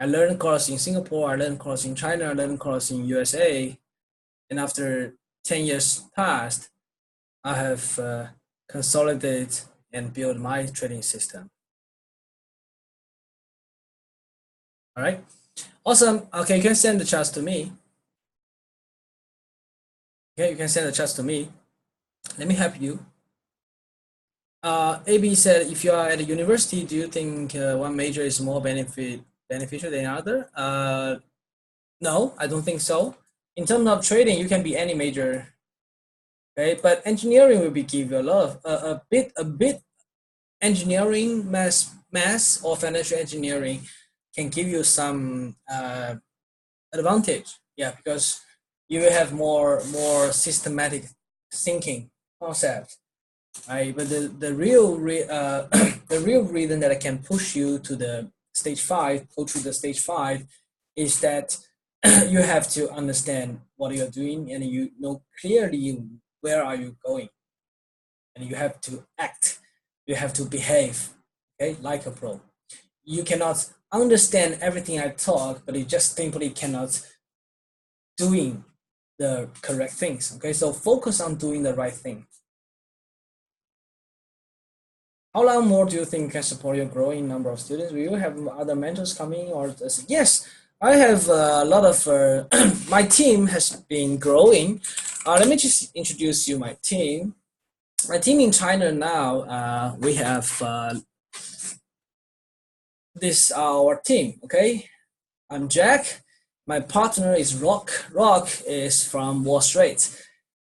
I learned course in Singapore, I learned course in China, I learned course in USA, and after 10 years passed, I have consolidated and built my trading system. All right, awesome. Okay, you can send the charts to me. Okay, you can send the charts to me. Let me help you. AB said, if you are at a university, do you think one major is more beneficial than other? No, I don't think so. In terms of trading, you can be any major. Okay, but engineering will give you a lot of a bit engineering, mass or financial engineering can give you some advantage. Yeah, because you will have more systematic thinking concept, right? But the real the real reason that I can push you to the stage 5, go through the stage 5, is that you have to understand what you're doing, and you know clearly where are you going, and you have to act, you have to behave, okay, like a pro. You cannot understand everything I talk, but you just simply cannot doing the correct things. Okay, so focus on doing the right thing. How long more do you think can support your growing number of students? Will you have other mentors coming, or yes, I have a lot of my team has been growing. Let me just introduce you my team. My team in China now, we have this our team. Okay, I'm Jack. My partner is Rock. Rock is from Wall Street.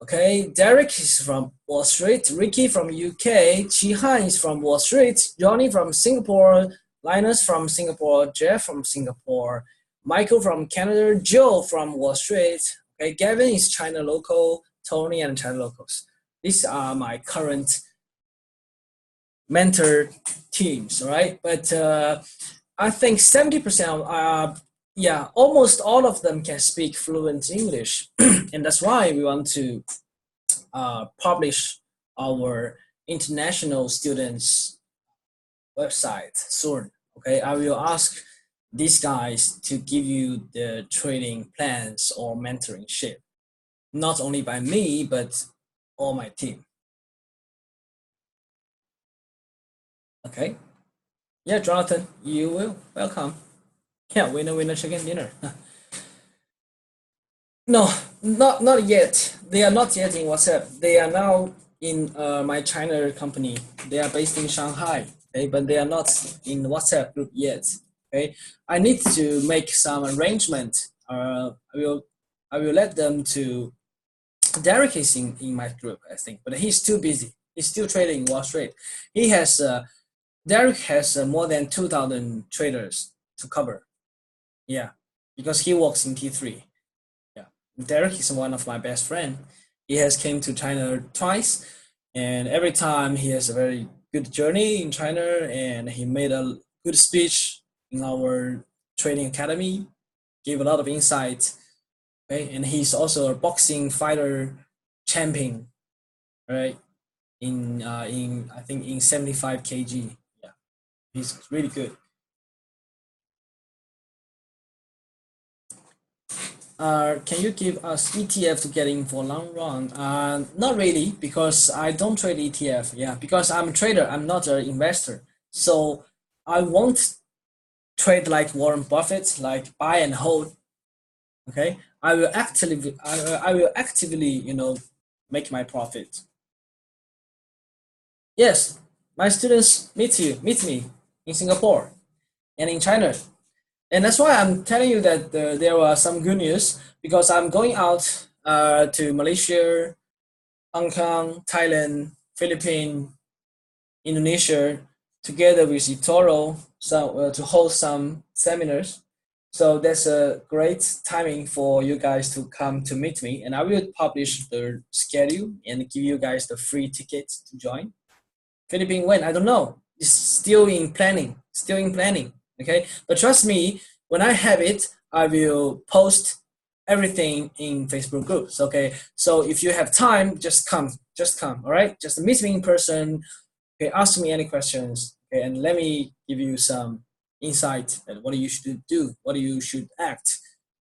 Okay, Derek is from Wall Street, Ricky from UK, Chi Han is from Wall Street, Johnny from Singapore, Linus from Singapore, Jeff from Singapore, Michael from Canada, Joe from Wall Street. Okay, Gavin is China local, Tony and China locals. These are my current mentor teams, right? But I think 70% of yeah, almost all of them can speak fluent English, and that's why we want to publish our international students website soon. Okay, I will ask these guys to give you the training plans or mentorship, not only by me but all my team. Okay, yeah, Jonathan, you will welcome. Yeah, winner chicken dinner. No, not yet. They are not yet in WhatsApp. They are now in my China company. They are based in Shanghai, okay, but they are not in WhatsApp group yet. Okay, I need to make some arrangement. I will let them to. Derek is in my group, I think, but he's too busy. He's still trading Wall Street. He has Derek has more than 2,000 traders to cover. Yeah, because he works in T3. Yeah, Derek is one of my best friend. He has came to China twice, and every time he has a very good journey in China, and he made a good speech in our training academy, gave a lot of insight. Okay, and he's also a boxing fighter champion, right? In I think in 75 kg. Yeah, he's really good. Can you give us ETF to get in for long run? Not really, because I don't trade ETF. Yeah, because I'm a trader. I'm not an investor. So I won't trade like Warren Buffett, like buy and hold. Okay, I will actively, you know, make my profit. Yes, my students meet me in Singapore and in China. And that's why I'm telling you that there are some good news, because I'm going out to Malaysia, Hong Kong, Thailand, Philippines, Indonesia, together with eToro, so to hold some seminars. So that's a great timing for you guys to come to meet me, and I will publish the schedule and give you guys the free tickets to join. Philippines when? I don't know. It's still in planning. Still in planning. Okay, but trust me, when I have it, I will post everything in Facebook groups. Okay, so if you have time, just come. All right, just meet me in person. Okay, ask me any questions. Okay, and let me give you some insight at what you should do, what you should act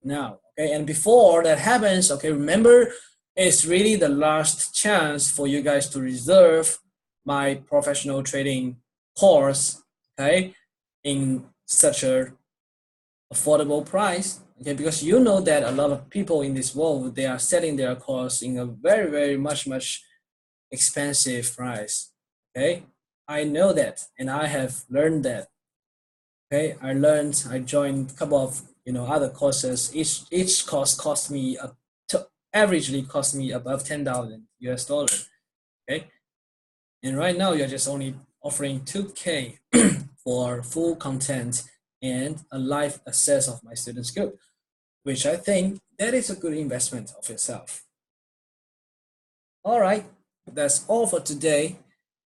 now. Okay, and before that happens, okay, remember, it's really the last chance for you guys to reserve my professional trading course, okay, in such a affordable price, okay, because you know that a lot of people in this world, they are selling their course in a very much expensive price. Okay, I know that, and I have learned that. Okay, I joined a couple of, you know, other courses. Each course cost me averagely cost me above 10,000 US dollars. Okay, and right now you're just only offering 2K for full content and a live access of my students group, which I think that is a good investment of yourself. All right, that's all for today.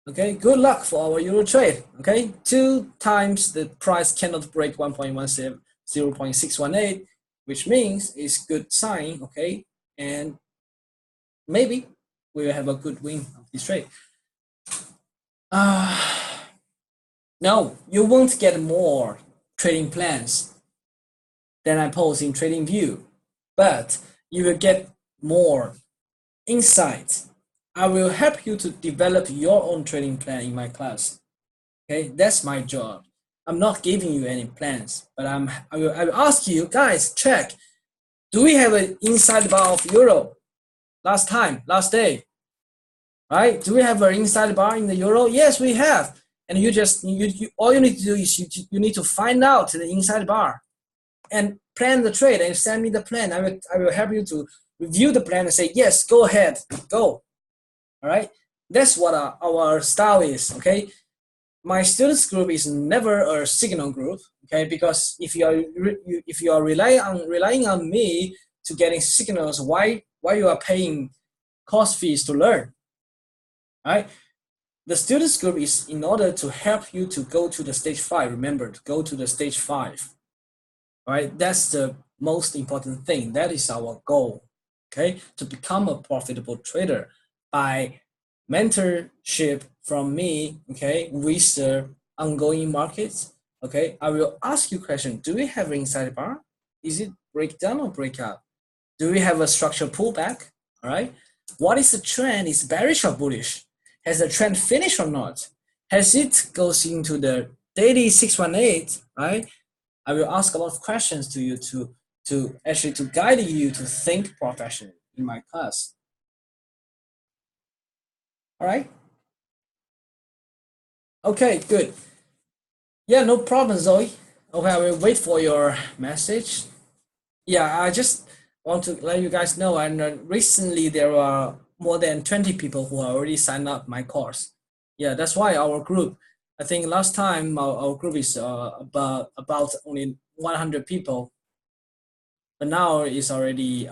Okay, good luck for our Euro trade. Okay, 2 times the price cannot break 1.17, 0.618, which means it's good sign. Okay, and maybe we will have a good win of this trade. No, you won't get more trading plans than I post in TradingView, but you will get more insights. I will help you to develop your own trading plan in my class. Okay, that's my job. I'm not giving you any plans, but I will ask you guys, check. Do we have an inside bar of euro last day? Right? Do we have an inside bar in the euro? Yes, we have. And you all you need to do is you need to find out the inside bar and plan the trade and send me the plan. I will help you to review the plan and say, yes, go ahead, go. All right. That's what our style is. Okay. My students group is never a signal group. Okay. Because if you are relying on me to getting signals, why you are paying course fees to learn? Right. The students group is in order to help you to go to the stage 5. Remember, to go to the stage 5. All right, that's the most important thing. That is our goal. Okay, to become a profitable trader by mentorship from me. Okay, with the ongoing markets. Okay, I will ask you a question. Do we have an inside bar? Is it breakdown or breakout? Do we have a structural pullback? All right. What is the trend? Is bearish or bullish? Has the trend finished or not? Has it goes into the daily 618, right? I will ask a lot of questions to you to actually to guide you to think professionally in my class. All right. Okay, good. Yeah, no problem, Zoe. Okay, I will wait for your message. Yeah, I just want to let you guys know, and recently there are more than 20 people who are already signed up my course. Yeah, that's why our group, I think last time our group is about only 100 people, but now it's already,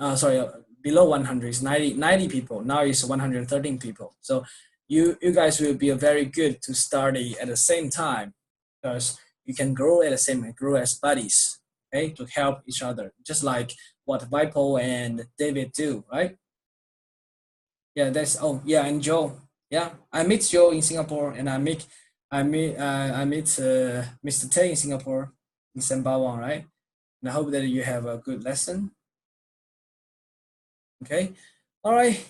below 100, it's 90 people. Now it's 113 people. So you guys will be very good to study at the same time, because you can grow at the same time, grow as buddies, okay, to help each other, just like what Vipul and David do, right? Yeah, and Joe. Yeah, I meet Joe in Singapore, and I meet Mr. Tay in Singapore, in Sembawang, right? And I hope that you have a good lesson. Okay, all right.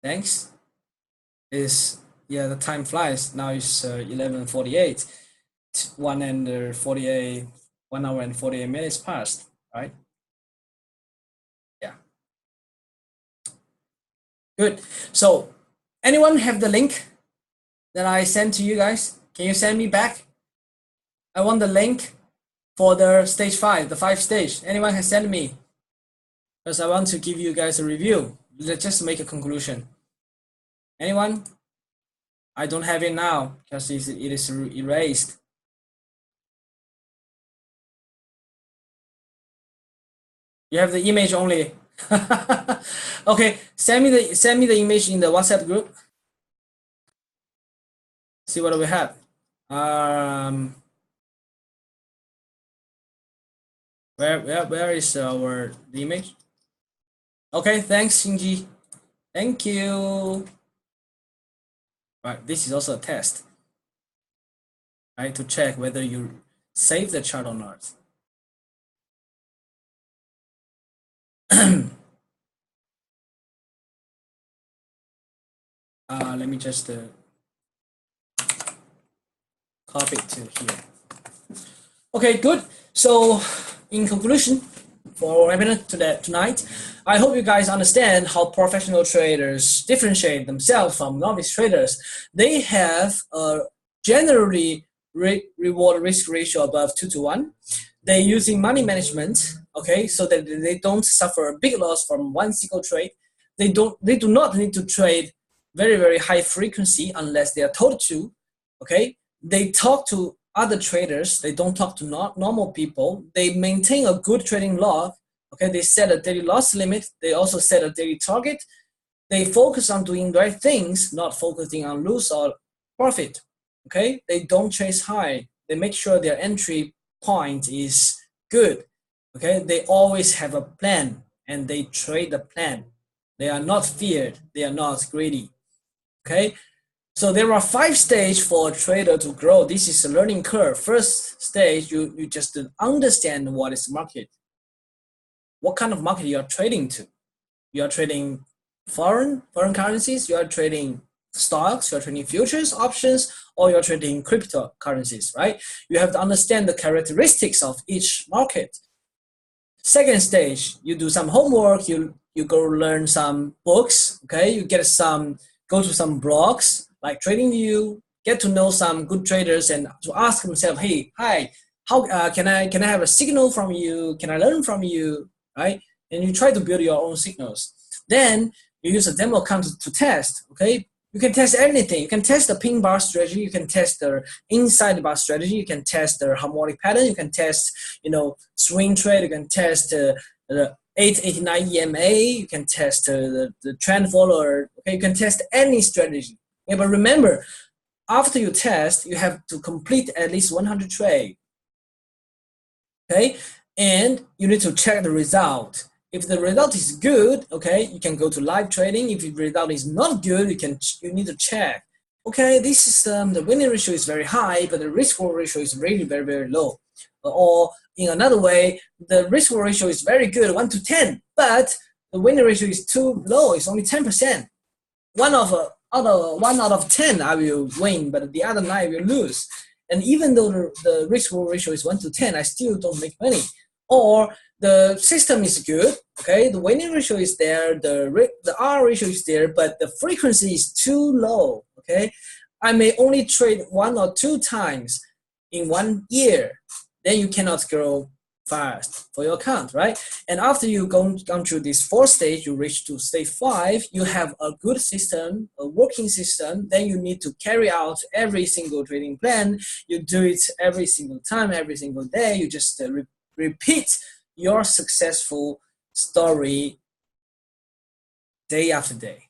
Thanks. The time flies. Now it's 11:48. 1 hour and 48 minutes passed, right? Yeah. Good. So, anyone have the link that I sent to you guys? Can you send me back? I want the link for the stage 5, the 5 stage. Anyone can send me, because I want to give you guys a review. Let's just make a conclusion. Anyone? I don't have it now because it is erased. You have the image only. Okay, send me the image in the WhatsApp group. See what we have. Where is the image? Okay, thanks, Shinji. Thank you. Right, this is also a test, right, to check whether you save the chart or not. Let me just copy it to here. Okay, good. So, in conclusion, for our webinar tonight, I hope you guys understand how professional traders differentiate themselves from novice traders. They have a generally reward risk ratio above 2-to-1. They're using money management, okay, so that they don't suffer a big loss from one single trade. They do not need to trade very, very high frequency unless they are told to, okay. They talk to other traders. They don't talk to normal people. They maintain a good trading log. Okay, they set a daily loss limit. They also set a daily target. They focus on doing the right things, not focusing on lose or profit. Okay, they don't chase high. They make sure their entry point is good. Okay, they always have a plan and they trade the plan. They are not feared. They are not greedy. Okay. So there are 5 stages for a trader to grow. This is a learning curve. First stage, you just understand what is market. What kind of market you are trading to. You are trading foreign currencies, you are trading stocks, you are trading futures, options, or you're trading cryptocurrencies, right? You have to understand the characteristics of each market. Second stage, you do some homework, you go learn some books, okay? You go to some blogs like TradingView, get to know some good traders and to ask themselves, hey, hi, how can I have a signal from you? Can I learn from you, right? And you try to build your own signals. Then you use a demo account to test, okay? You can test anything. You can test the pin bar strategy. You can test the inside bar strategy. You can test the harmonic pattern. You can test, swing trade. You can test the 889 EMA. You can test the trend follower. Okay, you can test any strategy. Yeah, but remember, after you test, you have to complete at least 100 trades. Okay, and you need to check the result. If the result is good, okay, you can go to live trading. If the result is not good, you need to check. Okay, this system, the winning ratio is very high, but the risk reward ratio is really very, very low. Or in another way, the risk reward ratio is very good, 1 to 10, but the winning ratio is too low. It's only 10%. One out of 10, I will win, but the other 9 I will lose. And even though the risk reward ratio is 1 to 10, I still don't make money. Or the system is good, okay, the winning ratio is there, the R ratio is there, but the frequency is too low, okay. I may only trade 1 or 2 times in 1 year. Then you cannot grow fast for your account, right? And after you gone through this 4th stage, you reach to stage 5, you have a good system, a working system, then you need to carry out every single trading plan. You do it every single time, every single day. You just repeat your successful story day after day.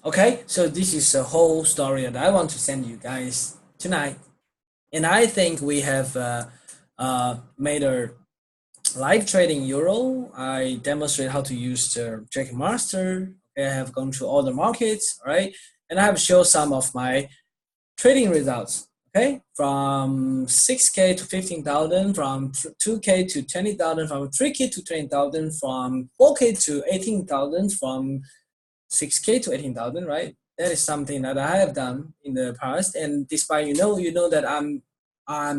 Okay, so this is a whole story that I want to send you guys tonight. And I think we have made a live trading euro. I demonstrate how to use the Projack Master. Okay, I have gone through all the markets, right? And I have shown some of my trading results. Okay, from 6K to 15,000, from 2K to 20,000, from 3K to 20,000, from 4K to 18,000, from 6K to 18,000, right? That is something that I have done in the past. And despite you know that I'm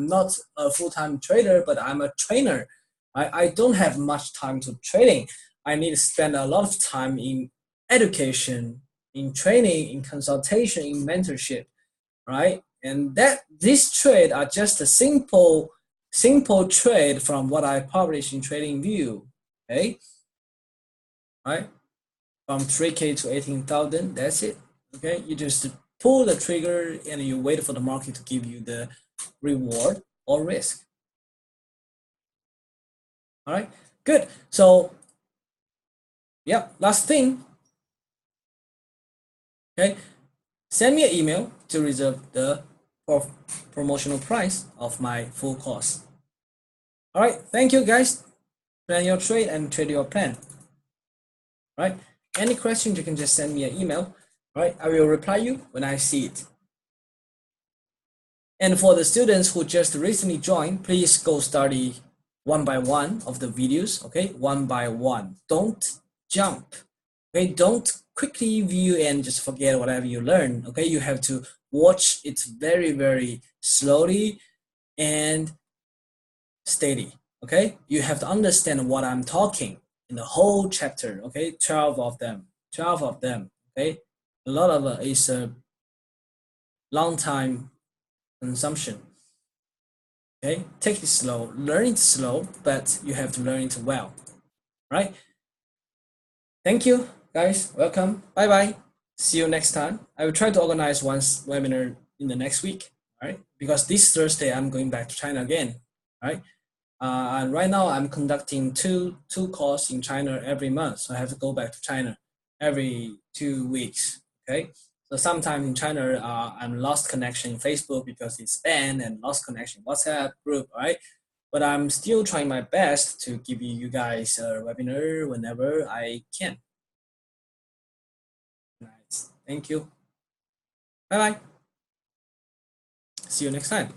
not a full-time trader, but I'm a trainer. I don't have much time to trading. I need to spend a lot of time in education, in training, in consultation, in mentorship, right? And these trades are just a simple trade from what I publish in TradingView, okay? Right? From 3K to 18,000, that's it, okay? You just pull the trigger and you wait for the market to give you the reward or risk. All right, good. So, yeah, last thing, okay? Send me an email to reserve the promotional price of my full course. All right, thank you guys. Plan your trade and trade your plan. All right, any questions you can just send me an email. All right, I will reply you when I see it. And for the students who just recently joined, please go study 1 by 1 of the videos, okay? 1 by 1. Don't jump, okay? Don't quickly view and just forget whatever you learn, okay? You have to watch it very, very slowly and steady, okay? You have to understand what I'm talking in the whole chapter, okay? 12 of them, okay? A lot of it is a long time consumption. Okay, take it slow, learn it slow, but you have to learn it well, right? Thank you, guys. Welcome. Bye bye. See you next time. I will try to organize one webinar in the next week, right? Because this Thursday I'm going back to China again, right? And right now I'm conducting two courses in China every month, so I have to go back to China every 2 weeks. Okay. So sometimes in China, I'm lost connection in Facebook because it's banned and lost connection WhatsApp group, right? but I'm still trying my best to give you guys a webinar whenever I can. Nice. Thank you. Bye bye. See you next time.